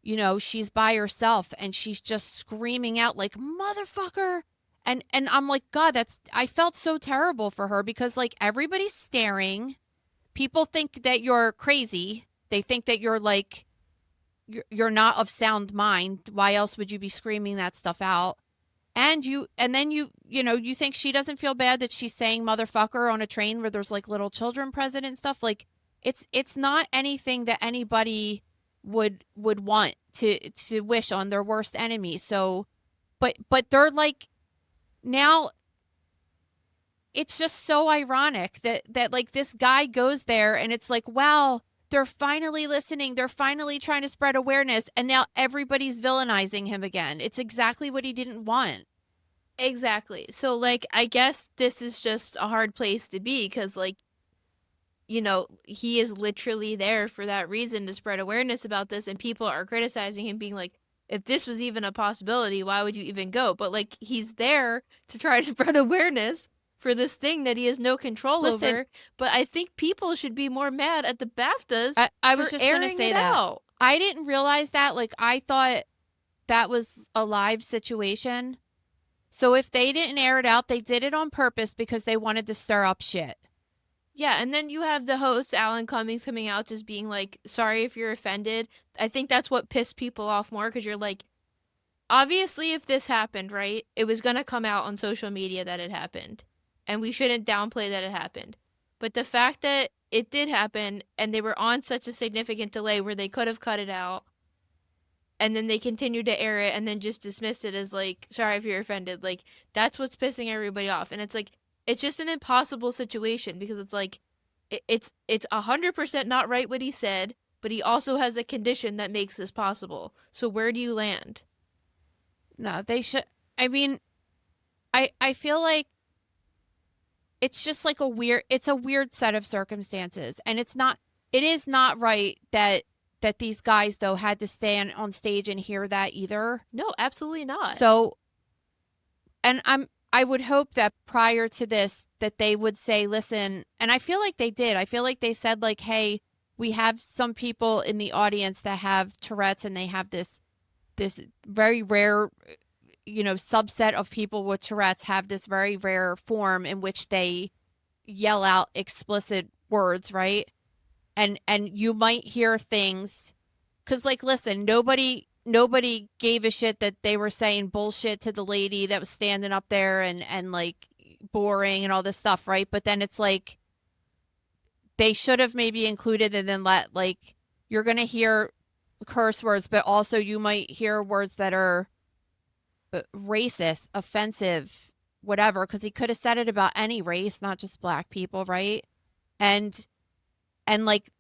you know, she's by herself and she's just screaming out like, motherfucker. And I'm like, God, I felt so terrible for her because, like, everybody's staring. People think that you're crazy. They think that you're like, you're not of sound mind. Why else would you be screaming that stuff out? And then you know, you think she doesn't feel bad that she's saying motherfucker on a train where there's like little children present and stuff. Like, it's not anything that anybody would want to wish on their worst enemy. So, but they're like, now it's just so ironic that like this guy goes there and it's like, wow, they're finally listening. They're finally trying to spread awareness. And now everybody's villainizing him again. It's exactly what he didn't want. Exactly. So, like, I guess this is just a hard place to be because, like, you know, he is literally there for that reason to spread awareness about this. And people are criticizing him, being like, if this was even a possibility, why would you even go? But, like, he's there to try to spread awareness for this thing that he has no control over. But I think people should be more mad at the BAFTAs. I was just going to say that. Out. I didn't realize that. Like, I thought that was a live situation. So if they didn't air it out, they did it on purpose because they wanted to stir up shit. Yeah, and then you have the host, Alan Cummings, coming out just being like, sorry if you're offended. I think that's what pissed people off more because you're like, obviously if this happened, right, it was going to come out on social media that it happened. And we shouldn't downplay that it happened. But the fact that it did happen and they were on such a significant delay where they could have cut it out and then they continued to air it and then just dismissed it as like, sorry if you're offended. Like, that's what's pissing everybody off. And it's like, it's just an impossible situation because it's like, it's 100% not right what he said, but he also has a condition that makes this possible. So where do you land? No, they should. I mean, I feel like it's just like it's a weird set of circumstances. And it is not right that these guys, though, had to stand on stage and hear that either. No, absolutely not. So, and I would hope that prior to this, that they would say, listen, and I feel like they did. I feel like they said, like, hey, we have some people in the audience that have Tourette's and they have this very rare, you know, subset of people with Tourette's have this very rare form in which they yell out explicit words, right? And you might hear things because, like, listen, nobody gave a shit that they were saying bullshit to the lady that was standing up there and like boring and all this stuff, right? But then it's like they should have maybe included and then let, like, you're going to hear curse words, but also you might hear words that are racist, offensive, whatever, because he could have said it about any race, not just black people, right? And like,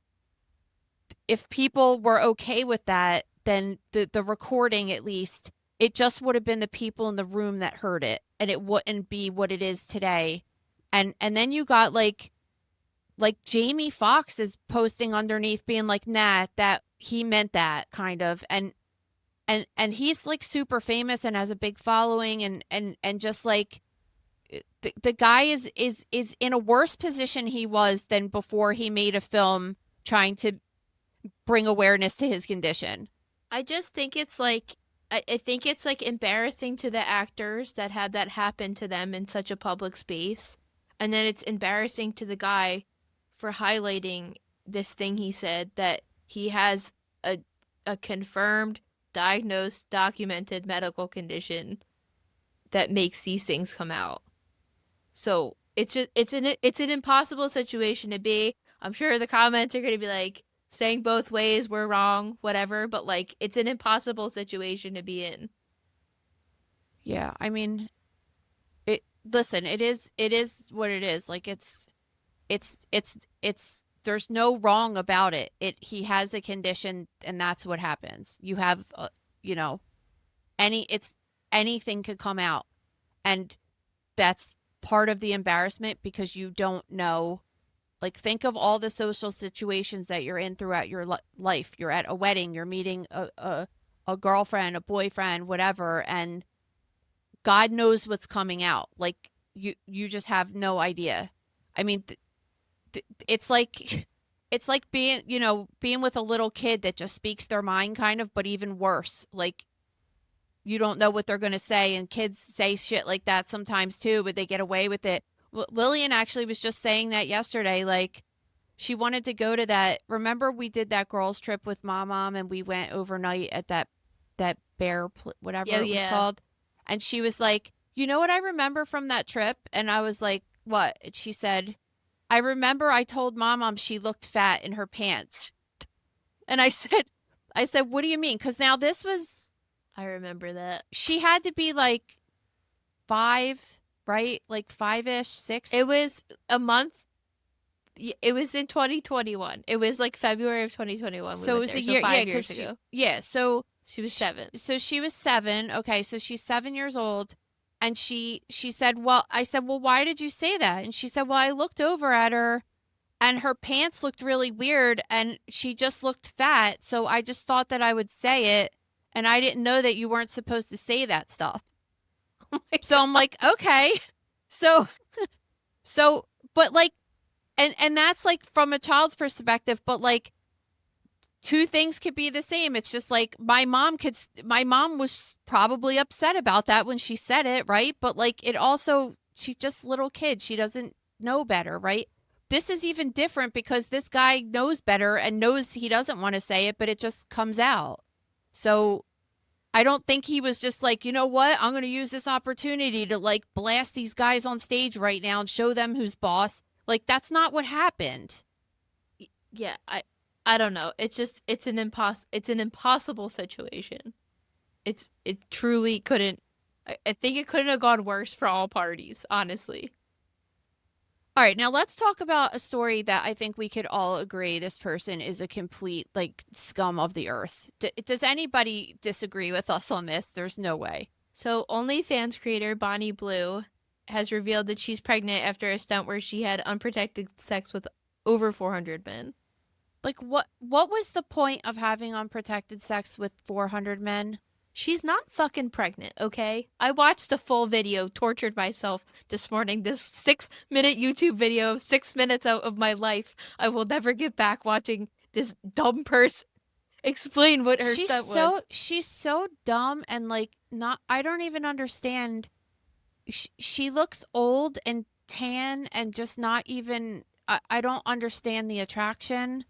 if people were okay with that, then the recording, at least, it just would have been the people in the room that heard it, and it wouldn't be what it is today. And then you got like Jamie Foxx is posting underneath being like, nah, that he meant that, kind of. And he's like super famous and has a big following and just like the guy is in a worse position he was than before he made a film trying to bring awareness to his condition. I just think it's like, I think it's like embarrassing to the actors that had that happen to them in such a public space. And then it's embarrassing to the guy for highlighting this thing he said, that he has a confirmed, diagnosed, documented medical condition that makes these things come out. So it's an impossible situation to be. I'm sure the comments are going to be like, saying both ways, we're wrong, whatever, but like, it's an impossible situation to be in. Yeah, I mean, listen, it is what it is. Like, it's there's no wrong about it. He has a condition and that's what happens. You have, you know, anything could come out, and that's part of the embarrassment because you don't know. Like, think of all the social situations that you're in throughout your life. You're at a wedding, you're meeting a a girlfriend, a boyfriend, whatever, and God knows what's coming out. Like you just have no idea. I mean, it's like being, being with a little kid that just speaks their mind kind of, but even worse. Like you don't know what they're going to say, and kids say shit like that sometimes too, but they get away with it. Lillian actually was just saying that yesterday. Like she wanted to go to that. Remember we did that girls trip with Mom and we went overnight at that bear, whatever it was called. And she was like, you know what I remember from that trip? And I was like, what? And she said, I remember I told Mom she looked fat in her pants. And I said, what do you mean? Because now this was, I remember that. she had to be like 5, right? Like 5-ish, 6. It was a month. It was in 2021. It was like February of 2021. So it was a year, 5 years ago. So She was 7. So she was 7. Okay, so she's 7 years old. And she said, well, I said, well, why did you say that? And she said, well, I looked over at her and her pants looked really weird and she just looked fat. So I just thought that I would say it. And I didn't know that you weren't supposed to say that stuff. So I'm like, okay. So, but like, and that's like from a child's perspective, but like, two things could be the same. It's just like my mom was probably upset about that when she said it, right? But like it also, she's just a little kid. She doesn't know better, right? This is even different because this guy knows better and knows he doesn't want to say it, but it just comes out. So I don't think he was just like, you know what? I'm going to use this opportunity to like blast these guys on stage right now and show them who's boss. Like that's not what happened. Yeah, I don't know. It's an impossible situation. It truly couldn't. I think it couldn't have gone worse for all parties, honestly. All right, now let's talk about a story that I think we could all agree this person is a complete like scum of the earth. Does anybody disagree with us on this? There's no way. So OnlyFans creator Bonnie Blue has revealed that she's pregnant after a stunt where she had unprotected sex with over 400 men. Like what was the point of having unprotected sex with 400 men? She's not fucking pregnant, okay? I watched a full video, tortured myself this morning. This 6-minute YouTube video, 6 minutes out of my life. I will never get back watching this dumb person explain what her stunt was. She's so dumb and like not. I don't even understand. She looks old and tan and just not even. I don't understand the attraction.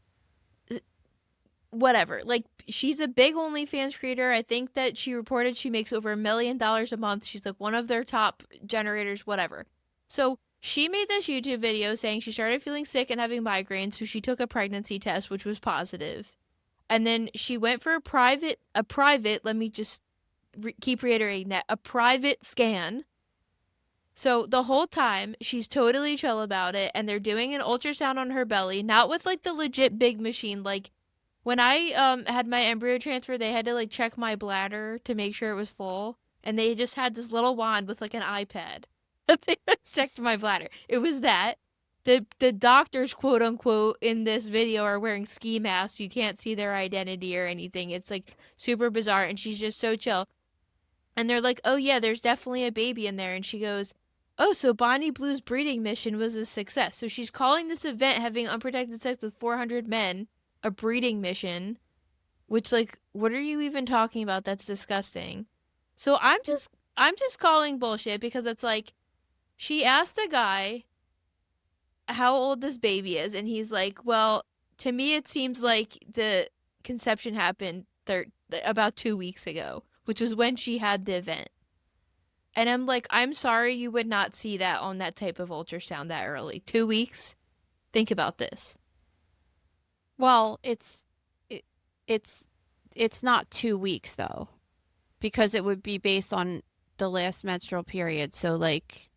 Whatever. Like, she's a big OnlyFans creator. I think that she reported she makes over $1 million a month. She's like one of their top generators, whatever. So she made this YouTube video saying she started feeling sick and having migraines, so she took a pregnancy test, which was positive. And then she went for a private, let me just keep reiterating that, a private scan. So the whole time, she's totally chill about it, and they're doing an ultrasound on her belly, not with like the legit big machine, like when I had my embryo transfer, they had to like check my bladder to make sure it was full, and they just had this little wand with like an iPad. They checked my bladder. It was that. The doctors, quote unquote, in this video are wearing ski masks. You can't see their identity or anything. It's like super bizarre, and she's just so chill. And they're like, "Oh yeah, there's definitely a baby in there." And she goes, "Oh, so Bonnie Blue's breeding mission was a success." So she's calling this event having unprotected sex with 400 men a breeding mission, which like, what are you even talking about? That's disgusting. So I'm just calling bullshit, because it's like, she asked the guy how old this baby is, and he's like, well, to me it seems like the conception happened about 2 weeks ago, which was when she had the event. And I'm like, I'm sorry you would not see that on that type of ultrasound that early. 2 weeks? Think about this. Well, it's not 2 weeks though, because it would be based on the last menstrual period. So like,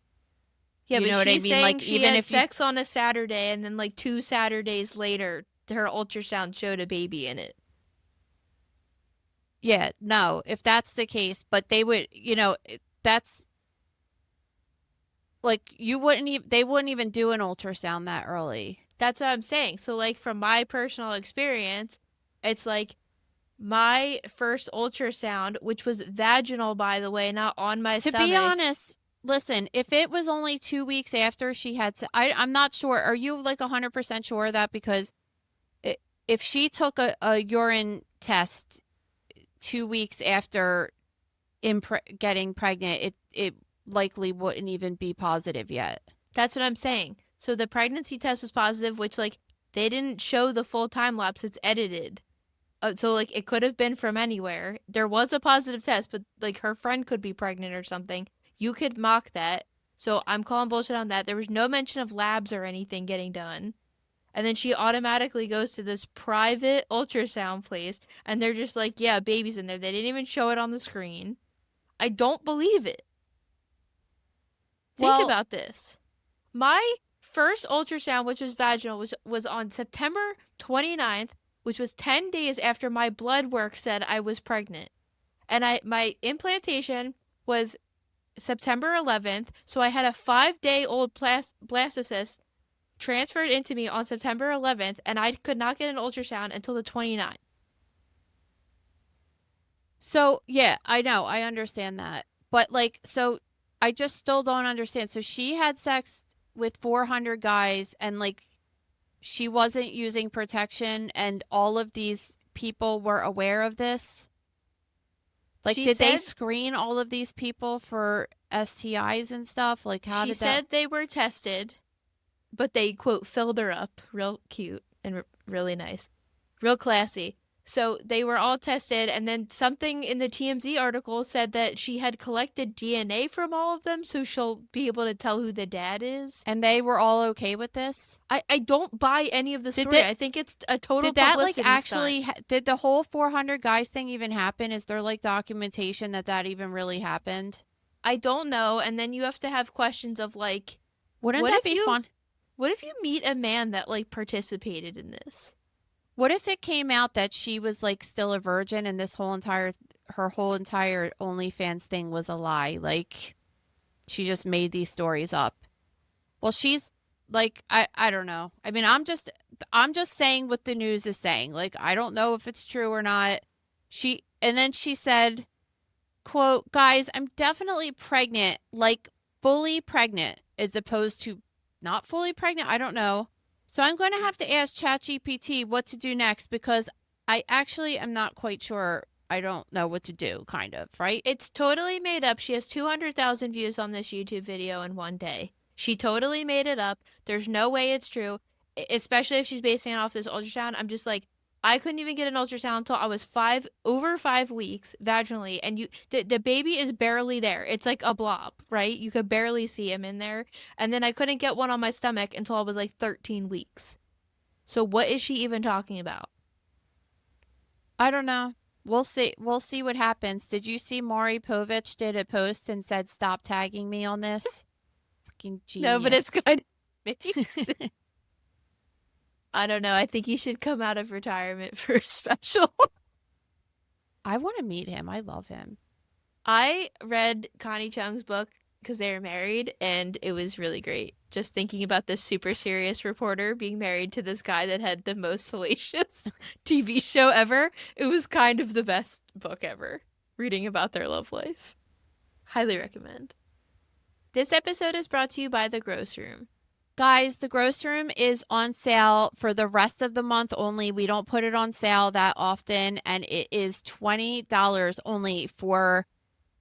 yeah, you but know what I she's mean? saying Like she even had if sex on a Saturday, and then like 2 Saturdays later, her ultrasound showed a baby in it. yeah, no, if that's the case, but they would, that's like they wouldn't even do an ultrasound that early. That's what I'm saying. So like, from my personal experience, it's like my first ultrasound, which was vaginal, by the way, not on my To stomach. be honest, listen, if it was only 2 weeks after she had, I'm not sure. Are you like 100% sure of that? Because if she took a urine test 2 weeks after getting pregnant, it likely wouldn't even be positive yet. That's what I'm saying. So the pregnancy test was positive, which like they didn't show the full time lapse. It's edited. So like it could have been from anywhere. There was a positive test, but like her friend could be pregnant or something. You could mock that. So I'm calling bullshit on that. There was no mention of labs or anything getting done. And then she automatically goes to this private ultrasound place and they're just like, yeah, baby's in there. They didn't even show it on the screen. I don't believe it. Think about this. My first ultrasound, which was vaginal, was on September 29th, which was 10 days after my blood work said I was pregnant. And my implantation was September 11th, so I had a 5-day-old blastocyst transferred into me on September 11th, and I could not get an ultrasound until the 29th. So, yeah, I know. I understand that. But, like, so I just still don't understand. So she had sex with 400 guys and, like, she wasn't using protection and all of these people were aware of this? Like, did they screen all of these people for STIs and stuff? Like, how did that... She said they were tested, but they, quote, filled her up. Real cute and really nice. Real classy. So they were all tested, and then something in the TMZ article said that she had collected DNA from all of them, so she'll be able to tell who the dad is. And they were all okay with this? I don't buy any of the story. I think it's a total publicity Did that, like, actually... did the whole 400 guys thing even happen? Is there, like, documentation that even really happened? I don't know, and then you have to have questions of, like... Wouldn't that be fun? What if you meet a man that, like, participated in this? What if it came out that she was, like, still a virgin and this her whole entire OnlyFans thing was a lie? Like, she just made these stories up. Well, she's, like, I don't know. I mean, I'm just saying what the news is saying. Like, I don't know if it's true or not. And then she said, quote, guys, I'm definitely pregnant, like, fully pregnant, as opposed to not fully pregnant. I don't know. So I'm going to have to ask ChatGPT what to do next because I actually am not quite sure. I don't know what to do, kind of, right? It's totally made up. She has 200,000 views on this YouTube video in one day. She totally made it up. There's no way it's true, especially if she's basing it off this ultrasound. I'm just like, I couldn't even get an ultrasound until I was over 5 weeks vaginally, and the baby is barely there. It's like a blob, right? You could barely see him in there. And then I couldn't get one on my stomach until I was like 13 weeks. So what is she even talking about? I don't know. We'll see. We'll see what happens. Did you see Maury Povich did a post and said, stop tagging me on this? Fucking genius. No, but it's kind of making sense. I don't know. I think he should come out of retirement for a special. I want to meet him. I love him. I read Connie Chung's book because they were married, and it was really great. Just thinking about this super serious reporter being married to this guy that had the most salacious TV show ever. It was kind of the best book ever, reading about their love life. Highly recommend. This episode is brought to you by The Gross Room. Guys, The Gross Room is on sale for the rest of the month only. We don't put it on sale that often, and it is $20 only for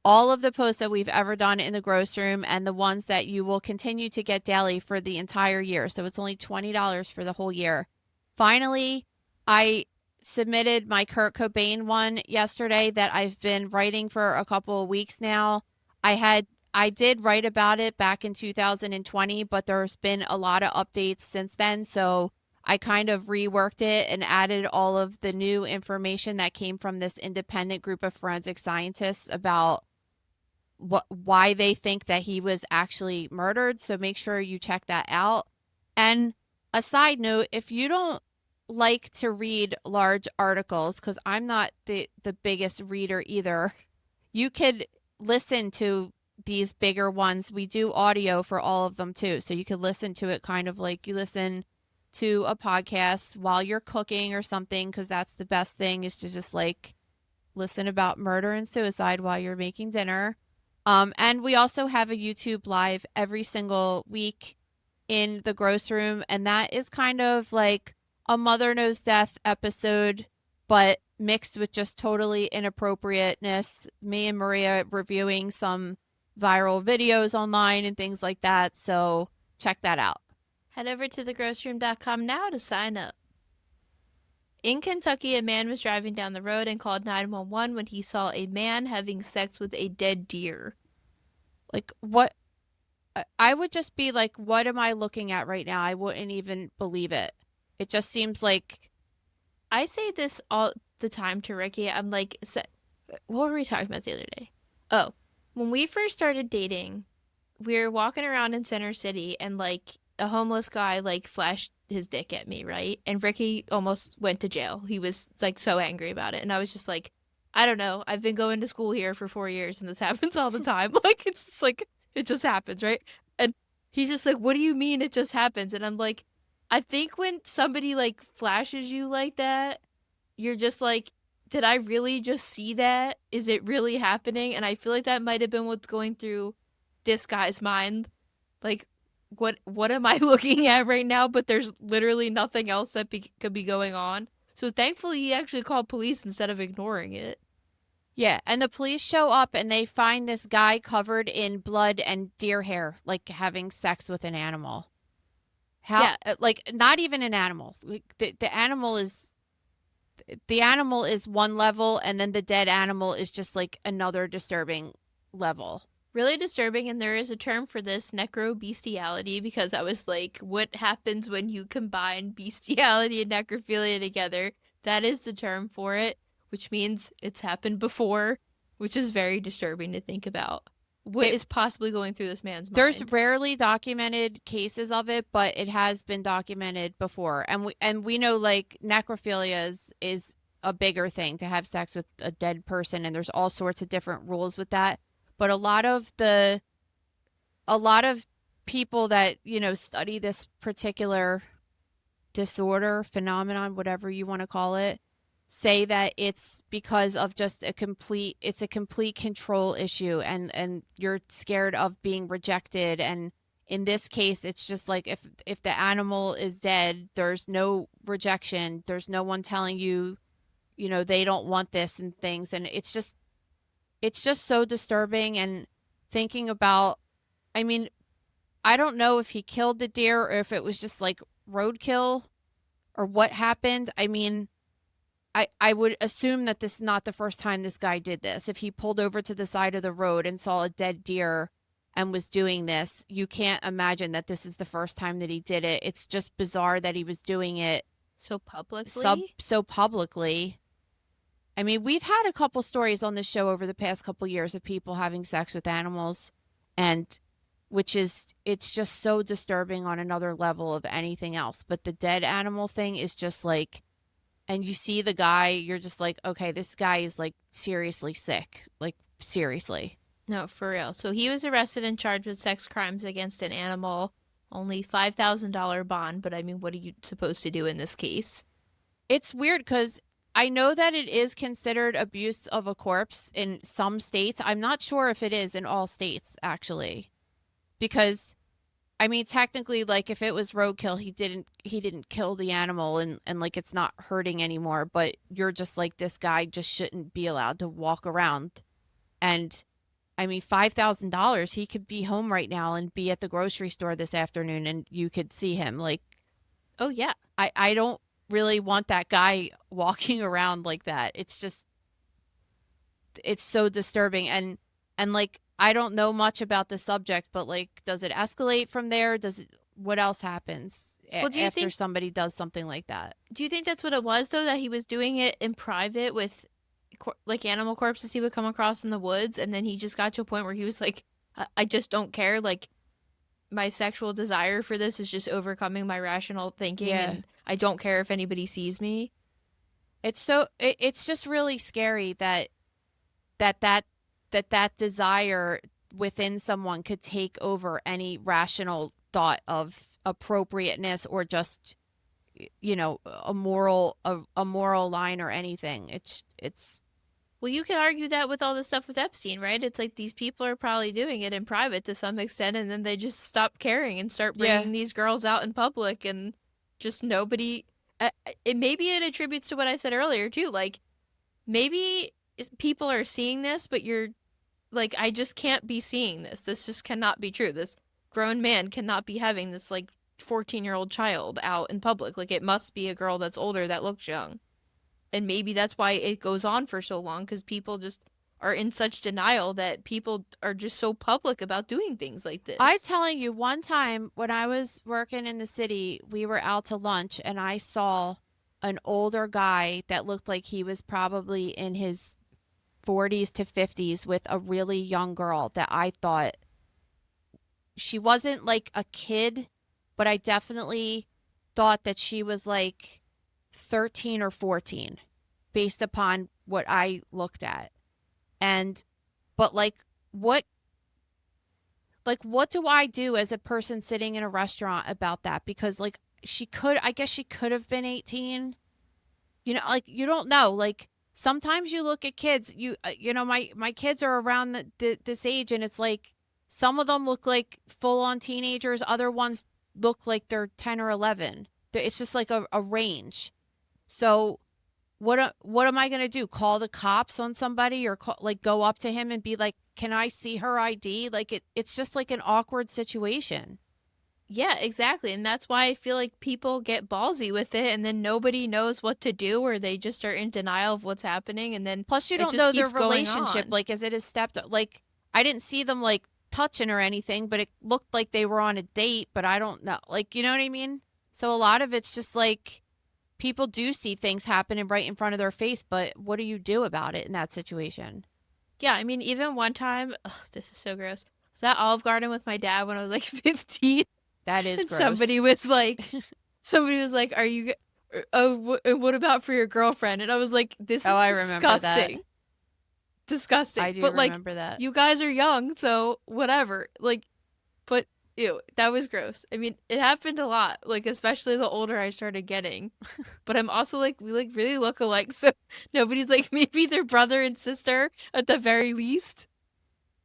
all of the posts that we've ever done in The Gross Room and the ones that you will continue to get daily for the entire year. So it's only $20 for the whole year. Finally, I submitted my Kurt Cobain one yesterday that I've been writing for a couple of weeks now. I did write about it back in 2020, but there's been a lot of updates since then. So I kind of reworked it and added all of the new information that came from this independent group of forensic scientists about why they think that he was actually murdered. So make sure you check that out. And a side note, if you don't like to read large articles, because I'm not the biggest reader either, you could listen to these bigger ones. We do audio for all of them too, so you could listen to it kind of like you listen to a podcast while you're cooking or something, because that's the best thing, is to just like listen about murder and suicide while you're making dinner. And we also have a YouTube live every single week in the gross room, and that is kind of like a Mother Knows Death episode, but mixed with just totally inappropriateness. Me and Maria reviewing some viral videos online and things like that. So check that out. Head over to thegrossroom.com now to sign up. In Kentucky, a man was driving down the road and called 911 when he saw a man having sex with a dead deer. Like, what? I would just be like, what am I looking at right now? I wouldn't even believe it. It just seems like... I say this all the time to Ricky. I'm like, what were we talking about the other day? Oh, when we first started dating, we were walking around in Center City and like a homeless guy like flashed his dick at me, right? And Ricky almost went to jail. He was like so angry about it. And I was just like, I don't know. I've been going to school here for 4 years and this happens all the time. Like, it's just like, it just happens, right? And he's just like, what do you mean it just happens? And I'm like, I think when somebody like flashes you like that, you're just like, did I really just see that? Is it really happening? And I feel like that might have been what's going through this guy's mind. Like, what am I looking at right now? But there's literally nothing else that could be going on. So thankfully, he actually called police instead of ignoring it. Yeah, and the police show up and they find this guy covered in blood and deer hair, like having sex with an animal. How? Yeah. Like, not even an animal. Like, the animal is one level, and then the dead animal is just like another disturbing level. Really disturbing, and there is a term for this, necrobestiality, because I was like, what happens when you combine bestiality and necrophilia together? That is the term for it, which means it's happened before, which is very disturbing to think about. What is possibly going through this man's mind? There's rarely documented cases of it, but it has been documented before. And we know like necrophilia is a bigger thing, to have sex with a dead person, and there's all sorts of different rules with that. But a lot of people that, you know, study this particular disorder, phenomenon, whatever you want to call it, say that it's because of just a complete control issue, and you're scared of being rejected. And in this case, it's just like if the animal is dead, there's no rejection, there's no one telling you, you know, they don't want this and things. And it's just so disturbing. And thinking about, I mean, I don't know if he killed the deer or if it was just like roadkill or what happened. I mean, I would assume that this is not the first time this guy did this. If he pulled over to the side of the road and saw a dead deer and was doing this, you can't imagine that this is the first time that he did it. It's just bizarre that he was doing it so publicly. So publicly. I mean, we've had a couple stories on this show over the past couple years of people having sex with animals, and it's just so disturbing on another level of anything else. But the dead animal thing is just like, and you see the guy, you're just like, okay, this guy is like seriously sick. Like, seriously. No, for real. So he was arrested and charged with sex crimes against an animal. Only $5,000 bond, but I mean, what are you supposed to do in this case? It's weird because I know that it is considered abuse of a corpse in some states. I'm not sure if it is in all states, actually. Because, I mean, technically, like, if it was roadkill, he didn't kill the animal and like, it's not hurting anymore. But you're just like, this guy just shouldn't be allowed to walk around. And, I mean, $5,000, he could be home right now and be at the grocery store this afternoon and you could see him. Like, oh, yeah. I don't really want that guy walking around like that. It's just, it's so disturbing. And like, I don't know much about the subject, but like, does it escalate from there? What else happens after somebody does something like that? Do you think that's what it was, though, that he was doing it in private with like animal corpses he would come across in the woods, and then he just got to a point where he was like, I just don't care. Like, my sexual desire for this is just overcoming my rational thinking, and I don't care if anybody sees me. It's just really scary that desire within someone could take over any rational thought of appropriateness or just a moral line or anything. It's Well, you could argue that with all the stuff with Epstein, right? It's like these people are probably doing it in private to some extent, and then they just stop caring and start bringing these girls out in public, and just nobody. Maybe it attributes to what I said earlier too. Like maybe people are seeing this, but you're like, I just can't be seeing this. This just cannot be true. This grown man cannot be having this like 14-year-old child out in public. Like it must be a girl that's older that looks young. And maybe that's why it goes on for so long, because people just are in such denial that people are just so public about doing things like this. I'm telling you, one time when I was working in the city, we were out to lunch and I saw an older guy that looked like he was probably in his 40s to 50s with a really young girl that I thought she wasn't like a kid, but I definitely thought that she was like 13 or 14 based upon what I looked at. But what do I do as a person sitting in a restaurant about that? Because like I guess she could have been 18, like you don't know. Like sometimes you look at kids, my kids are around this age, and it's like some of them look like full on teenagers. Other ones look like they're 10 or 11. It's just like a range. So what am I going to do? Call the cops on somebody, or go up to him and be like, can I see her ID? Like it's just like an awkward situation. Yeah, exactly. And that's why I feel like people get ballsy with it, and then nobody knows what to do, or they just are in denial of what's happening. And then plus you don't know their relationship. Like, is it a step? Like, I didn't see them like touching or anything, but it looked like they were on a date, but I don't know. Like, you know what I mean? So a lot of it's just like people do see things happening right in front of their face, but what do you do about it in that situation? Yeah, I mean, even one time, this is so gross. I was at Olive Garden with my dad when I was like 15. That is and gross. Somebody was like, are you, what about for your girlfriend? And I was like, this is I remember disgusting. that. Disgusting. I do but remember that. You guys are young, so whatever. Like, but ew, that was gross. I mean, it happened a lot, like especially the older I started getting. But I'm also like, we like really look alike, so nobody's like maybe their brother and sister at the very least.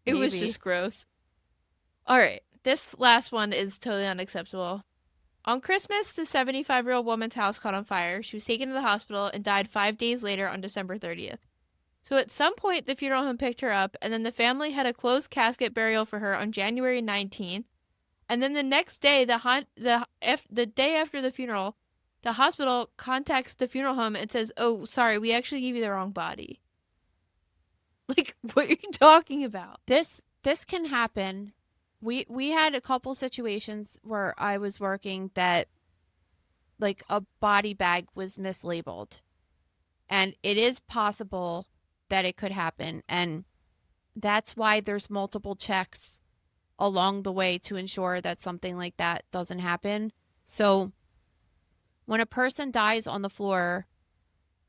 It was just gross. All right, this last one is totally unacceptable. On Christmas, the 75-year-old woman's house caught on fire. She was taken to the hospital and died 5 days later on December 30th. So at some point, the funeral home picked her up, and then the family had a closed casket burial for her on January 19th. And then the next day, the day after the funeral, the hospital contacts the funeral home and says, "Oh, sorry, we actually gave you the wrong body." Like, what are you talking about? This can happen. We had a couple situations where I was working that like a body bag was mislabeled. And it is possible that it could happen. And that's why there's multiple checks along the way to ensure that something like that doesn't happen. So when a person dies on the floor,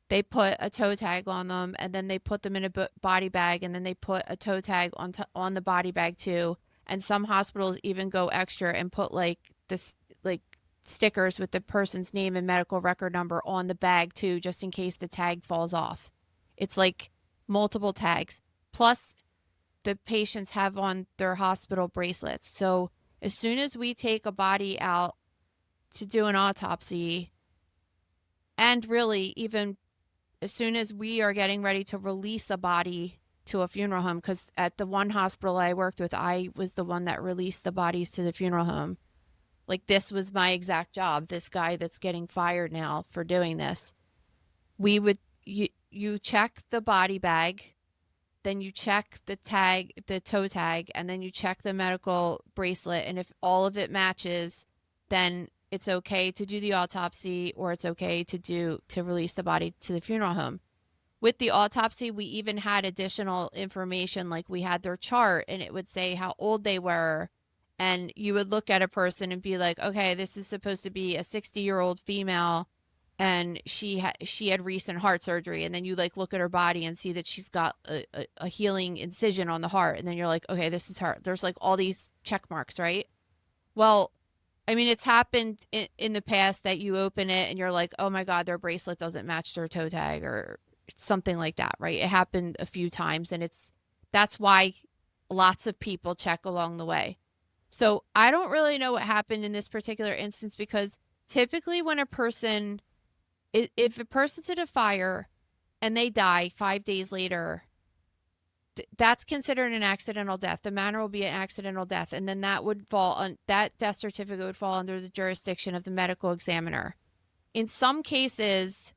they put a toe tag on them, and then they put them in a body bag, and then they put a toe tag on the body bag too. And some hospitals even go extra and put like this like stickers with the person's name and medical record number on the bag too, just in case the tag falls off. It's like multiple tags. Plus the patients have on their hospital bracelets. So as soon as we take a body out to do an autopsy, and really even as soon as we are getting ready to release a body to a funeral home, because at the one hospital I worked with, I was the one that released the bodies to the funeral home. Like, this was my exact job. This guy that's getting fired now for doing this. You check the body bag, then you check the toe tag, and then you check the medical bracelet. And if all of it matches, then it's okay to do the autopsy, or it's okay to release the body to the funeral home. With the autopsy, we even had additional information, like we had their chart, and it would say how old they were. And you would look at a person and be like, okay, this is supposed to be a 60-year-old female, and she had recent heart surgery. And then you like look at her body and see that she's got a healing incision on the heart. And then you're like, okay, this is her. There's like all these check marks, right? Well, I mean, it's happened in the past that you open it and you're like, oh my God, their bracelet doesn't match their toe tag or something like that, right? It happened a few times, and that's why lots of people check along the way. So I don't really know what happened in this particular instance, because typically when if a person's in a fire and they die 5 days later, that's considered an accidental death. The manner will be an accidental death, and then that death certificate would fall under the jurisdiction of the medical examiner. In some cases,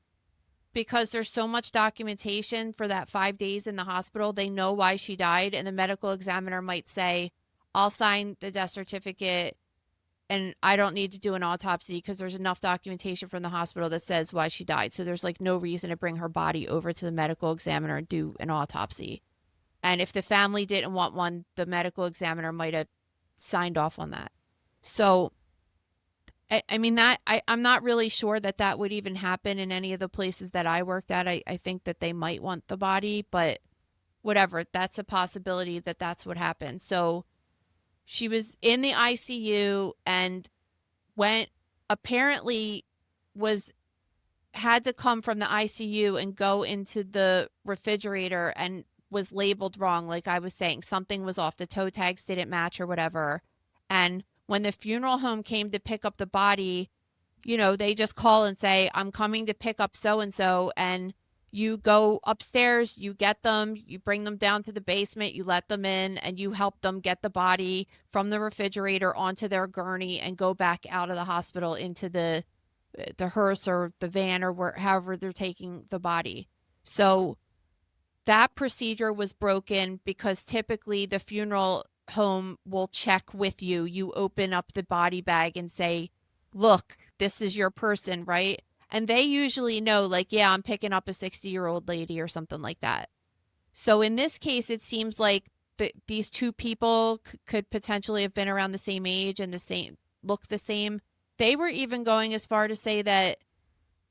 because there's so much documentation for that 5 days in the hospital, they know why she died, and the medical examiner might say, I'll sign the death certificate and I don't need to do an autopsy because there's enough documentation from the hospital that says why she died. So there's like no reason to bring her body over to the medical examiner and do an autopsy. And if the family didn't want one, the medical examiner might have signed off on that. So, I mean, I'm not really sure that would even happen in any of the places that I worked at. I think that they might want the body, but whatever, that's a possibility that's what happened. So she was in the ICU and had to come from the ICU and go into the refrigerator and was labeled wrong. Like I was saying, something was off. The toe tags didn't match or whatever. And when the funeral home came to pick up the body, they just call and say, I'm coming to pick up so-and-so. And you go upstairs, you get them, you bring them down to the basement, you let them in, and you help them get the body from the refrigerator onto their gurney and go back out of the hospital into the hearse or the van or however they're taking the body. So that procedure was broken because typically the funeral home will check with you. You open up the body bag and say, look, this is your person, right? And they usually know, like, yeah, I'm picking up a 60-year-old lady or something like that. So in this case, it seems like these two people could potentially have been around the same age and look the same. They were even going as far to say that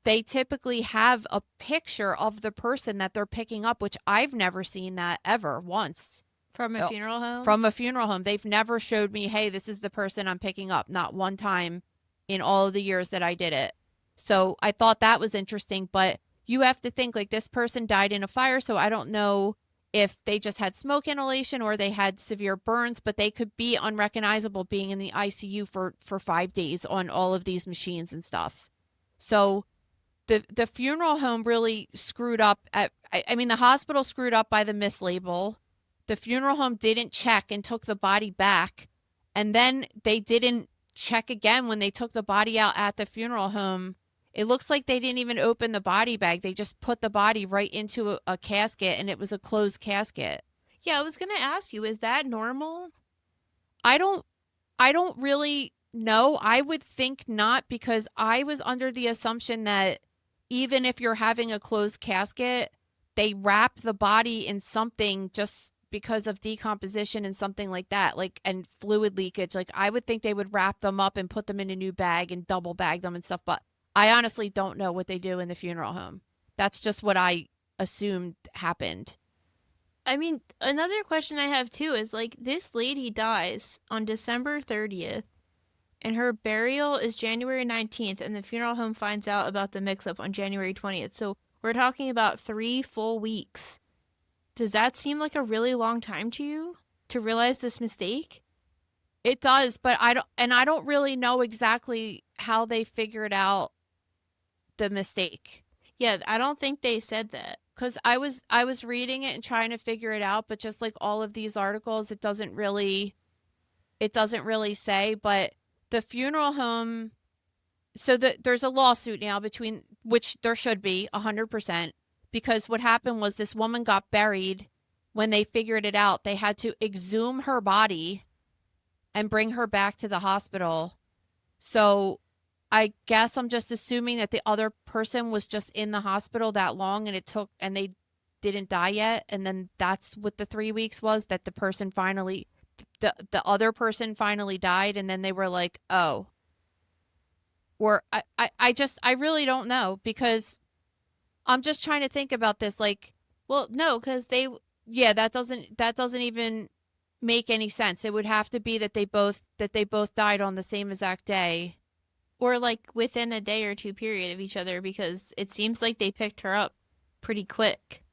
they typically have a picture of the person that they're picking up, which I've never seen that ever once. From a funeral home? From a funeral home. They've never showed me, hey, this is the person I'm picking up. Not one time in all of the years that I did it. So I thought that was interesting, but you have to think, like, this person died in a fire, so I don't know if they just had smoke inhalation or they had severe burns, but they could be unrecognizable being in the ICU for 5 days on all of these machines and stuff. So the funeral home really screwed up. I mean, the hospital screwed up by the mislabel. The funeral home didn't check and took the body back. And then they didn't check again when they took the body out at the funeral home. It looks like they didn't even open the body bag. They just put the body right into a casket, and it was a closed casket. Yeah, I was going to ask you, is that normal? I don't really know. I would think not, because I was under the assumption that even if you're having a closed casket, they wrap the body in something just because of decomposition and something like that, like, and fluid leakage. Like, I would think they would wrap them up and put them in a new bag and double bag them and stuff. But I honestly don't know what they do in the funeral home. That's just what I assumed happened. I mean, another question I have too is, like, this lady dies on December 30th. And her burial is January 19th, and the funeral home finds out about the mix-up on January 20th. So we're talking about 3 full weeks. Does that seem like a really long time to you to realize this mistake? It does, but I don't really know exactly how they figured out the mistake. Yeah, I don't think they said that. Because I was reading it and trying to figure it out, but just like all of these articles, it doesn't really say, but the funeral home, so there's a lawsuit now between, which there should be 100%, because what happened was this woman got buried. When they figured it out, they had to exhume her body and bring her back to the hospital. So I guess I'm just assuming that the other person was just in the hospital that long, and they didn't die yet. And then that's what the 3 weeks was, that the other person finally died, and then they were like, oh. Or I really don't know, because I'm just trying to think about this. Like, well, no, because that doesn't even make any sense. It would have to be that they both died on the same exact day. Or like within a day or two period of each other, because it seems like they picked her up pretty quick.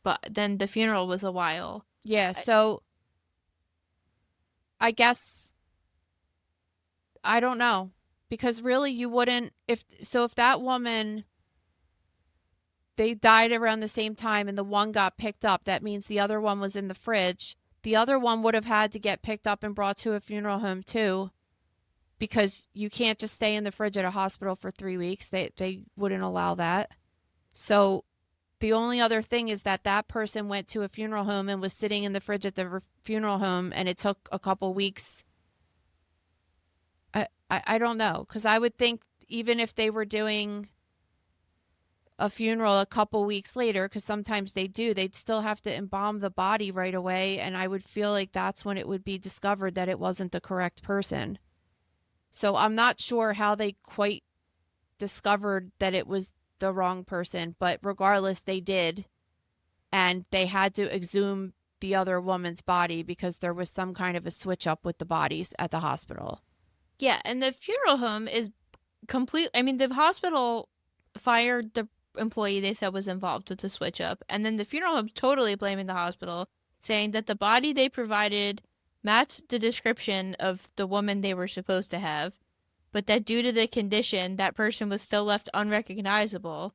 But then the funeral was a while. Yeah, so I guess I don't know. Because really you wouldn't if that woman, they died around the same time and the one got picked up, that means the other one was in the fridge. The other one would have had to get picked up and brought to a funeral home too, because you can't just stay in the fridge at a hospital for 3 weeks. They wouldn't allow that. So the only other thing is that that person went to a funeral home and was sitting in the fridge at the funeral home, and it took a couple weeks. I don't know, because I would think even if they were doing a funeral a couple weeks later, because sometimes they do, they'd still have to embalm the body right away, and I would feel like that's when it would be discovered that it wasn't the correct person. So I'm not sure how they quite discovered that it was the wrong person, but regardless, they did, and they had to exhume the other woman's body because there was some kind of a switch up with the bodies at the hospital. Yeah, and the funeral home is complete. I mean, the hospital fired the employee they said was involved with the switch up, and then the funeral home's totally blaming the hospital, saying that the body they provided matched the description of the woman they were supposed to have, but that due to the condition, that person was still left unrecognizable.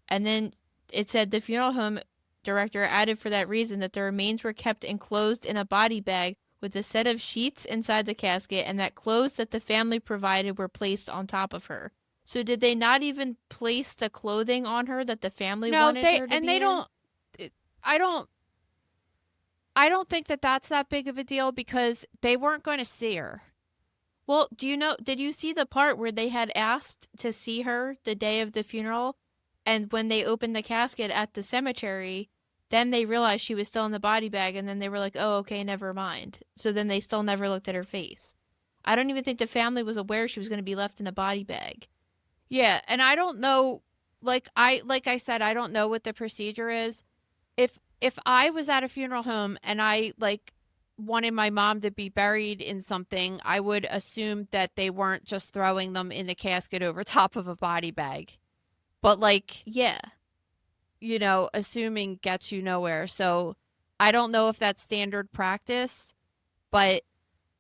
And then it said the funeral home director added for that reason that the remains were kept enclosed in a body bag with a set of sheets inside the casket, and that clothes that the family provided were placed on top of her. So did they not even place the clothing on her that the family wanted her to be in? I don't think that that's that big of a deal because they weren't going to see her. Well, did you see the part where they had asked to see her the day of the funeral? And when they opened the casket at the cemetery, then they realized she was still in the body bag, and then they were like, oh, okay, never mind. So then they still never looked at her face. I don't even think the family was aware she was going to be left in a body bag. Yeah, and I don't know, like I said, I don't know what the procedure is. If I was at a funeral home and I wanted my mom to be buried in something, I would assume that they weren't just throwing them in the casket over top of a body bag. But yeah, assuming gets you nowhere. So I don't know if that's standard practice, but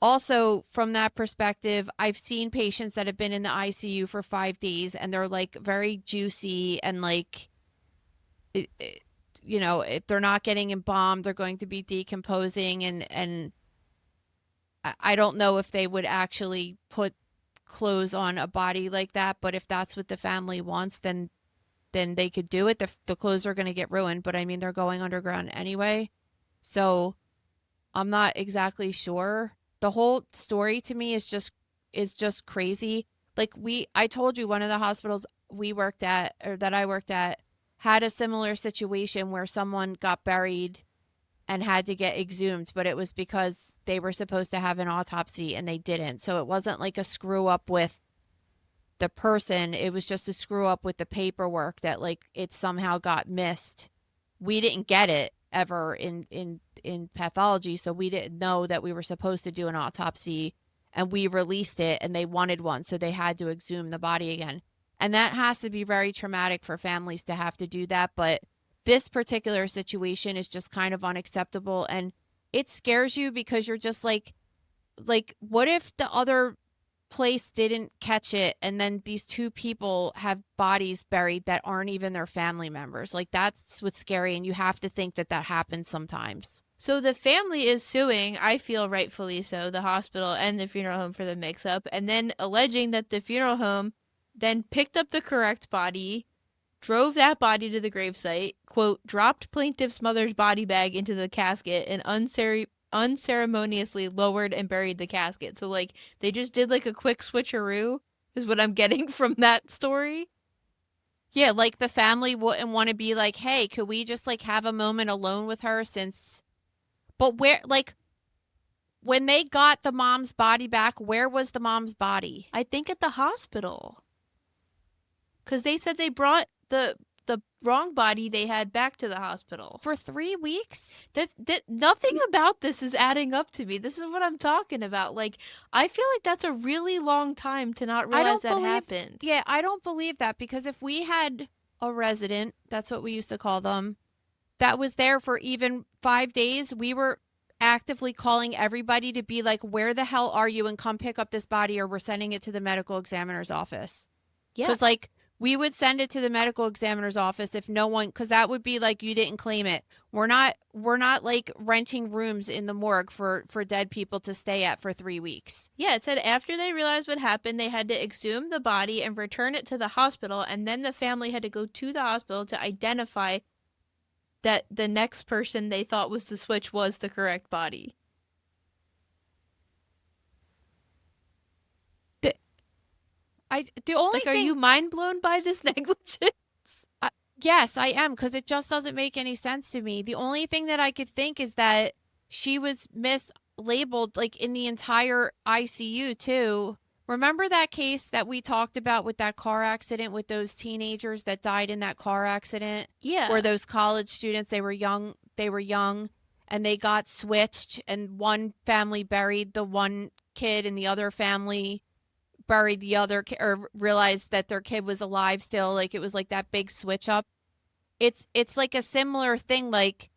also from that perspective, I've seen patients that have been in the ICU for 5 days and they're very juicy and if they're not getting embalmed, they're going to be decomposing, and I don't know if they would actually put clothes on a body like that, but if that's what the family wants, then they could do it. The clothes are going to get ruined, but I mean, they're going underground anyway. So I'm not exactly sure. The whole story to me is just crazy. I told you one of the hospitals we worked at, or that I worked at, had a similar situation where someone got buried and had to get exhumed, but it was because they were supposed to have an autopsy and they didn't. So it wasn't like a screw up with the person. It was just a screw up with the paperwork that it somehow got missed. We didn't get it ever in pathology, so we didn't know that we were supposed to do an autopsy, and we released it and they wanted one, so they had to exhume the body again. And that has to be very traumatic for families to have to do that. But this particular situation is just kind of unacceptable. And it scares you because you're just like, what if the other place didn't catch it and then these two people have bodies buried that aren't even their family members? That's what's scary. And you have to think that happens sometimes. So the family is suing, I feel rightfully so, the hospital and the funeral home for the mix-up, and then alleging that the funeral home then picked up the correct body, drove that body to the gravesite, quote, dropped plaintiff's mother's body bag into the casket, and unceremoniously lowered and buried the casket. So, they just did, a quick switcheroo, is what I'm getting from that story. Yeah, the family wouldn't want to be hey, could we just, have a moment alone with her since... But where, when they got the mom's body back, where was the mom's body? I think at the hospital. Because they said they brought the the wrong body they had back to the hospital. For 3 weeks? That nothing about this is adding up to me. This is what I'm talking about. Like, I feel like that's a really long time to not realize that happened. Yeah, I don't believe that, because if we had a resident, that's what we used to call them, that was there for even 5 days, we were actively calling everybody to be like, where the hell are you, and come pick up this body, or we're sending it to the medical examiner's office. Yeah. Because like we would send it to the medical examiner's office if no one, because that would be like, you didn't claim it. We're not like renting rooms in the morgue for dead people to stay at for 3 weeks. Yeah, it said after they realized what happened, they had to exhume the body and return it to the hospital, and then the family had to go to the hospital to identify that the next person they thought was the switch was the correct body. The only Like, thing, are you mind blown by this negligence? yes, I am, because it just doesn't make any sense to me. The only thing that I could think is that she was mislabeled, like in the entire ICU too. Remember that case that we talked about with that car accident with those teenagers that died in that car accident? Yeah. Or those college students, they were young and they got switched, and one family buried the one kid and the other family buried the other or realized that their kid was alive still. Like, it was like that big switch up. It's like a similar thing. Like,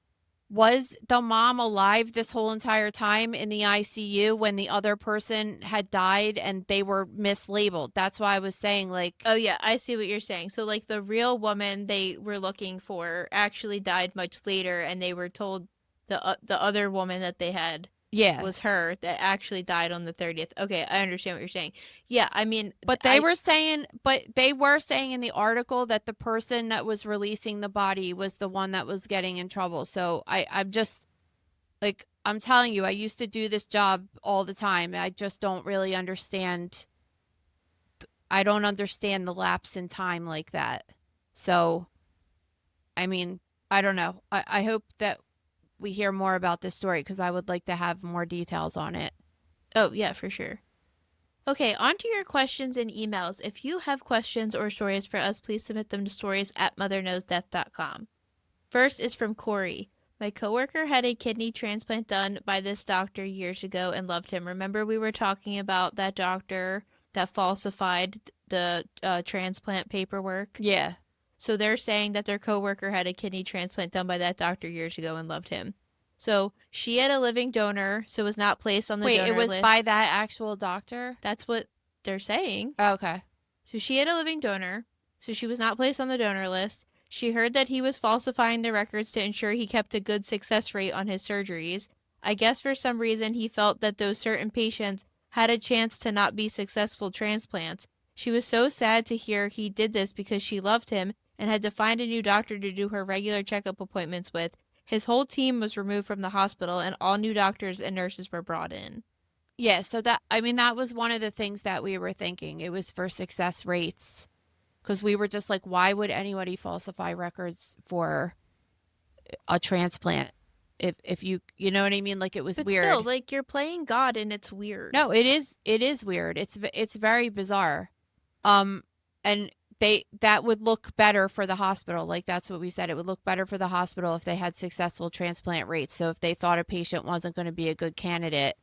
was the mom alive this whole entire time in the ICU when the other person had died and they were mislabeled? That's why I was saying, like, Oh, yeah, I see what you're saying. So, like, the real woman they were looking for actually died much later, and they were told the other woman that they had yeah, was her that actually died on the 30th. Okay, I understand what you're saying. Yeah, I mean, but they were saying in the article that the person that was releasing the body was the one that was getting in trouble. So I'm just like, I'm telling you, I used to do this job all the time. I just don't really understand. I don't understand the lapse in time like that. So, I mean, I don't know. I hope that we hear more about this story, because I would like to have more details on it. Oh, yeah, for sure. Okay, on to your questions and emails. If you have questions or stories for us, please submit them to stories@motherknowsdeath.com. First is from Corey. My coworker had a kidney transplant done by this doctor years ago and loved him. Remember we were talking about that doctor that falsified the transplant paperwork? Yeah. So they're saying that their coworker had a kidney transplant done by that doctor years ago and loved him. So she had a living donor, so was not placed on the donor list. Wait, it was by that actual doctor? That's what they're saying. Oh, okay. So she had a living donor, so she was not placed on the donor list. She heard that he was falsifying the records to ensure he kept a good success rate on his surgeries. I guess for some reason he felt that those certain patients had a chance to not be successful transplants. She was so sad to hear he did this because she loved him and had to find a new doctor to do her regular checkup appointments with. His whole team was removed from the hospital and all new doctors and nurses were brought in. Yeah, so that was one of the things that we were thinking. It was for success rates, because we were just like, why would anybody falsify records for a transplant? If you know what I mean? Like, it was But weird. still, like, you're playing God and it's weird. No, it is weird. It's very bizarre. And that would look better for the hospital. Like, that's what we said. It would look better for the hospital if they had successful transplant rates. So if they thought a patient wasn't going to be a good candidate,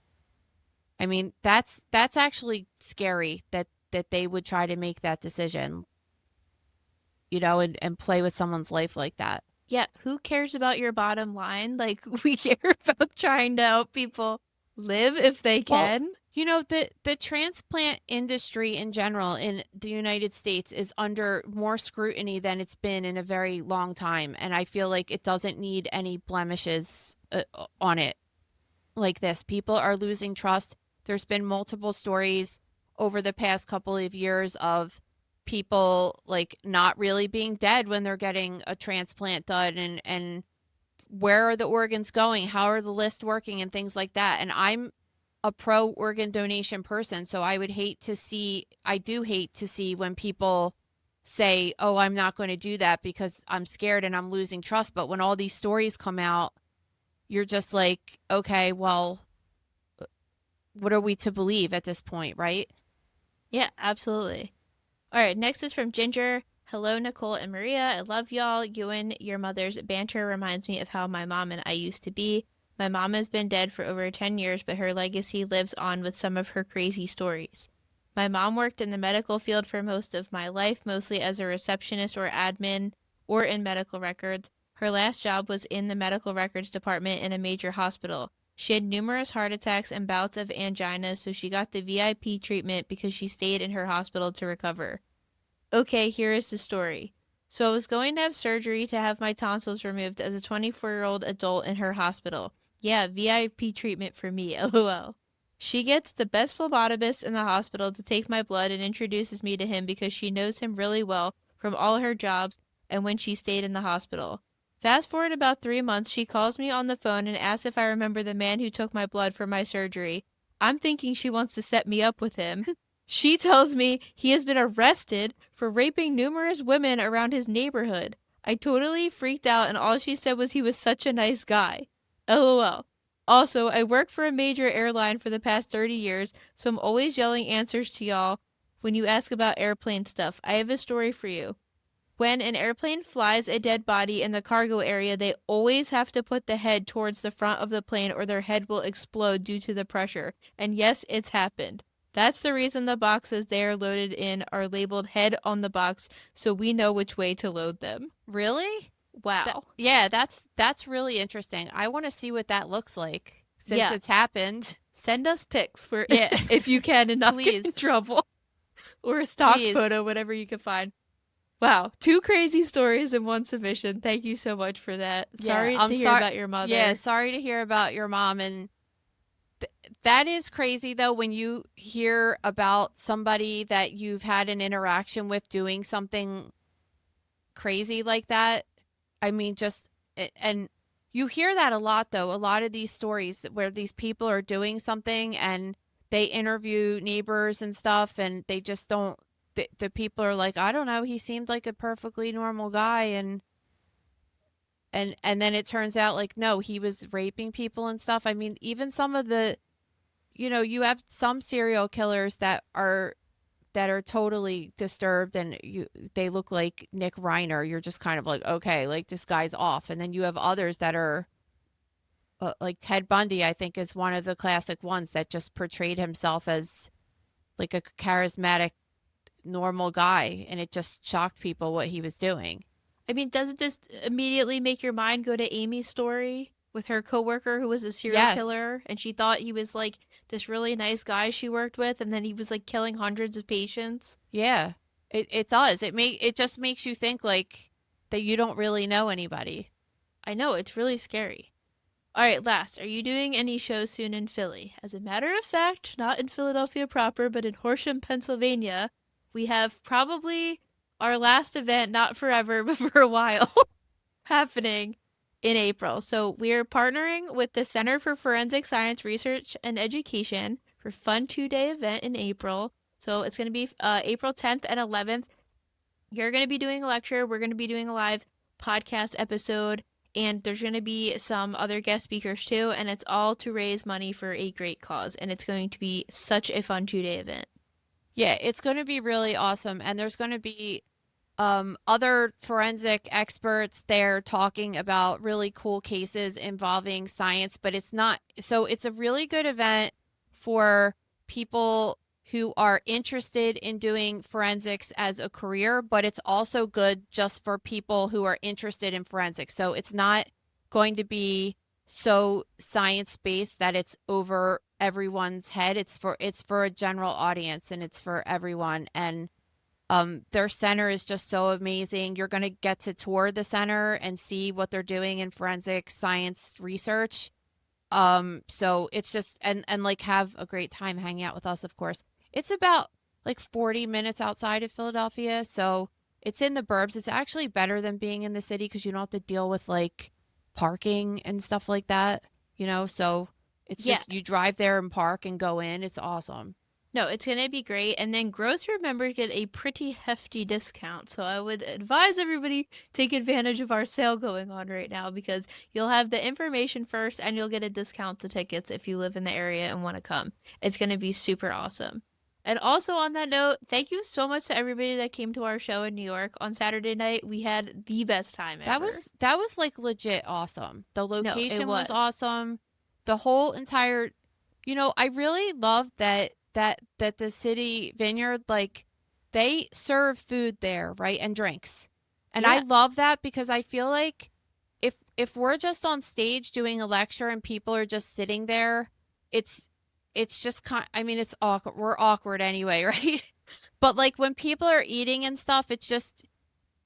I mean, that's actually scary that they would try to make that decision, you know, and play with someone's life like that. Yeah, who cares about your bottom line? Like, we care about trying to help people live if they can. Well, you know, the transplant industry in general in the United States is under more scrutiny than it's been in a very long time. And I feel like it doesn't need any blemishes on it like this. People are losing trust. There's been multiple stories over the past couple of years of people like not really being dead when they're getting a transplant done, and where are the organs going? How are the lists working and things like that? And I'm a pro organ donation person, so I do hate to see when people say, oh, I'm not going to do that because I'm scared and I'm losing trust. But when all these stories come out, you're just like, okay, well, what are we to believe at this point, right? Yeah, absolutely. All right, next is from Ginger. Hello, Nicole and Maria. I love y'all. You and your mother's banter reminds me of how my mom and I used to be. My mom has been dead for over 10 years, but her legacy lives on with some of her crazy stories. My mom worked in the medical field for most of my life, mostly as a receptionist or admin or in medical records. Her last job was in the medical records department in a major hospital. She had numerous heart attacks and bouts of angina, so she got the VIP treatment because she stayed in her hospital to recover. Okay, here is the story. So I was going to have surgery to have my tonsils removed as a 24-year-old adult in her hospital. Yeah, VIP treatment for me, lol. She gets the best phlebotomist in the hospital to take my blood and introduces me to him because she knows him really well from all her jobs and when she stayed in the hospital. Fast forward about 3 months, she calls me on the phone and asks if I remember the man who took my blood for my surgery. I'm thinking she wants to set me up with him. She tells me he has been arrested for raping numerous women around his neighborhood. I totally freaked out, and all she said was he was such a nice guy. LOL. Also, I work for a major airline for the past 30 years, so I'm always yelling answers to y'all when you ask about airplane stuff. I have a story for you. When an airplane flies a dead body in the cargo area, they always have to put the head towards the front of the plane or their head will explode due to the pressure. And yes, it's happened. That's the reason the boxes they are loaded in are labeled head on the box, so we know which way to load them. Really? Wow. Yeah, that's really interesting. I want to see what that looks like since it's happened. Send us pics for Yeah. if you can and not get in Please. trouble. Or a stock Please. photo, whatever you can find. Wow, 2 crazy stories in one submission. Thank you so much for that. Sorry to hear about your mother. Yeah, sorry to hear about your mom. And that is crazy, though, when you hear about somebody that you've had an interaction with doing something crazy like that. I mean, and you hear that a lot, though. A lot of these stories where these people are doing something and they interview neighbors and stuff, and they just don't. The people are like, I don't know, he seemed like a perfectly normal guy, and then it turns out like, no, he was raping people and stuff. I mean, even some of the, you have some serial killers that are totally disturbed, and they look like Nick Reiner. You're just kind of like, okay, like this guy's off. And then you have others that are like Ted Bundy, I think, is one of the classic ones that just portrayed himself as like a charismatic normal guy, and it just shocked people what he was doing. I mean, doesn't this immediately make your mind go to Amy's story with her coworker who was a serial killer, and she thought he was like this really nice guy she worked with, and then he was like killing hundreds of patients? Yeah, it does. It just makes you think like that you don't really know anybody. I know, it's really scary. All right, last, are you doing any shows soon in Philly? As a matter of fact, not in Philadelphia proper, but in Horsham, Pennsylvania, we have probably our last event, not forever, but for a while, happening in April. So we're partnering with the Center for Forensic Science Research and Education for Fun 2-day event in April. So it's going to be April 10th and 11th. You're going to be doing a lecture. We're going to be doing a live podcast episode. And there's going to be some other guest speakers too. And it's all to raise money for a great cause. And it's going to be such a fun 2-day event. Yeah, it's going to be really awesome. And there's going to be other forensic experts there talking about really cool cases involving science. But it's a really good event for people who are interested in doing forensics as a career, but it's also good just for people who are interested in forensics. So it's not going to be so science-based that it's over everyone's head. It's for a general audience, and it's for everyone. And their center is just so amazing. You're going to get to tour the center and see what they're doing in forensic science research. So it's just, and like have a great time hanging out with us, of course. It's about like 40 minutes outside of Philadelphia. So it's in the burbs. It's actually better than being in the city because you don't have to deal with like parking and stuff like that, so it's just, you drive there and park and go in. It's awesome. No, it's going to be great. And then grocer members get a pretty hefty discount. So I would advise everybody take advantage of our sale going on right now, because you'll have the information first and you'll get a discount to tickets if you live in the area and want to come. It's going to be super awesome. And also on that note, thank you so much to everybody that came to our show in New York on Saturday night. We had the best time ever. That was like legit awesome. The location was was. awesome. The whole entire, I really love that the city vineyard, like, they serve food there, right? And drinks. And I Yeah. love that because I feel like if we're just on stage doing a lecture and people are just sitting there, it's just it's awkward. We're awkward anyway, right? But like when people are eating and stuff, it just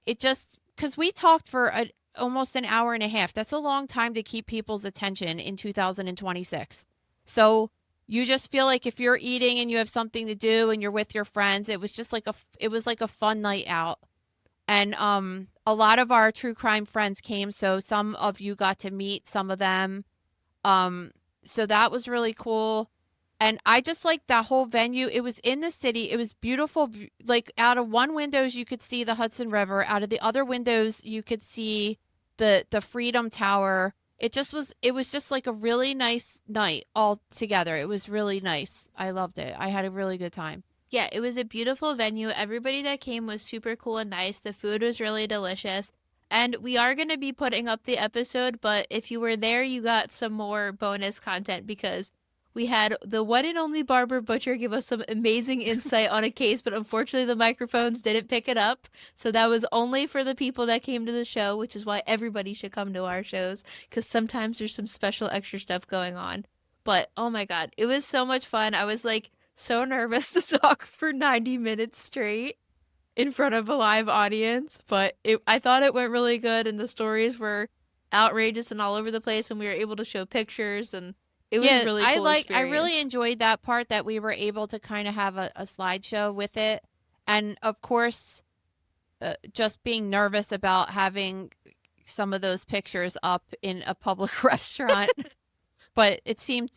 because we talked for almost an hour and a half. That's a long time to keep people's attention in 2026. So you just feel like if you're eating and you have something to do and you're with your friends, it was just like a fun night out. And a lot of our true crime friends came, so some of you got to meet some of them. So that was really cool. And I just like that whole venue. It was in the city. It was beautiful. Like out of one windows, you could see the Hudson River. Out of the other windows, you could see the Freedom Tower. It was just like a really nice night all together. It was really nice. I loved it. I had a really good time. Yeah, it was a beautiful venue. Everybody that came was super cool and nice. The food was really delicious. And we are going to be putting up the episode, but if you were there, you got some more bonus content because we had the one and only Barbara Butcher give us some amazing insight on a case, but unfortunately the microphones didn't pick it up. So that was only for the people that came to the show, which is why everybody should come to our shows because sometimes there's some special extra stuff going on. But oh my God, it was so much fun. I was like so nervous to talk for 90 minutes straight in front of a live audience, but I thought it went really good and the stories were outrageous and all over the place and we were able to show pictures and it was really cool I experience. really enjoyed that part that we were able to kind of have a slideshow with it. And of course, just being nervous about having some of those pictures up in a public restaurant, but it seemed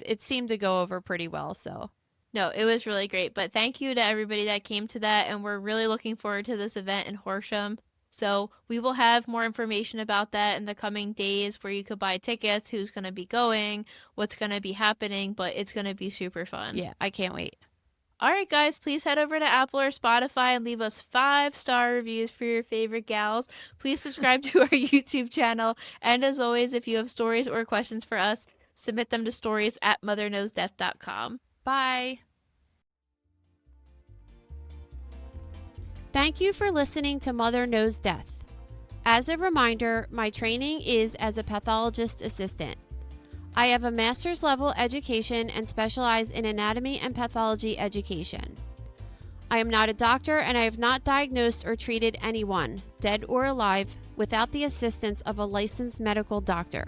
to go over pretty well. So no, it was really great. But thank you to everybody that came to that. And we're really looking forward to this event in Horsham. So we will have more information about that in the coming days where you could buy tickets, who's going to be going, what's going to be happening. But it's going to be super fun. yeah, I can't wait. All right, guys, please head over to Apple or Spotify and leave us 5-star reviews for your favorite gals. Please subscribe to our YouTube channel. And as always, if you have stories or questions for us, submit them to stories@motherknowsdeath.com. Bye. Thank you for listening to Mother Knows Death. As a reminder, my training is as a pathologist assistant. I have a master's level education and specialize in anatomy and pathology education. I am not a doctor and I have not diagnosed or treated anyone, dead or alive, without the assistance of a licensed medical doctor.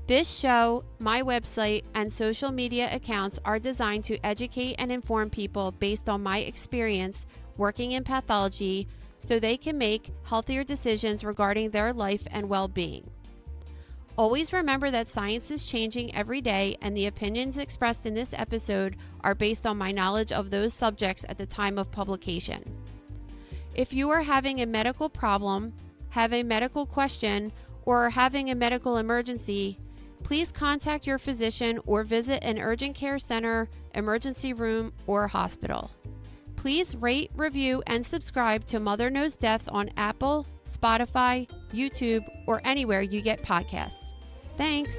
This show, my website, and social media accounts are designed to educate and inform people based on my experience working in pathology so they can make healthier decisions regarding their life and well-being. Always remember that science is changing every day and the opinions expressed in this episode are based on my knowledge of those subjects at the time of publication. If you are having a medical problem, have a medical question, or are having a medical emergency, please contact your physician or visit an urgent care center, emergency room, or hospital. Please rate, review, and subscribe to Mother Knows Death on Apple, Spotify, YouTube, or anywhere you get podcasts. Thanks.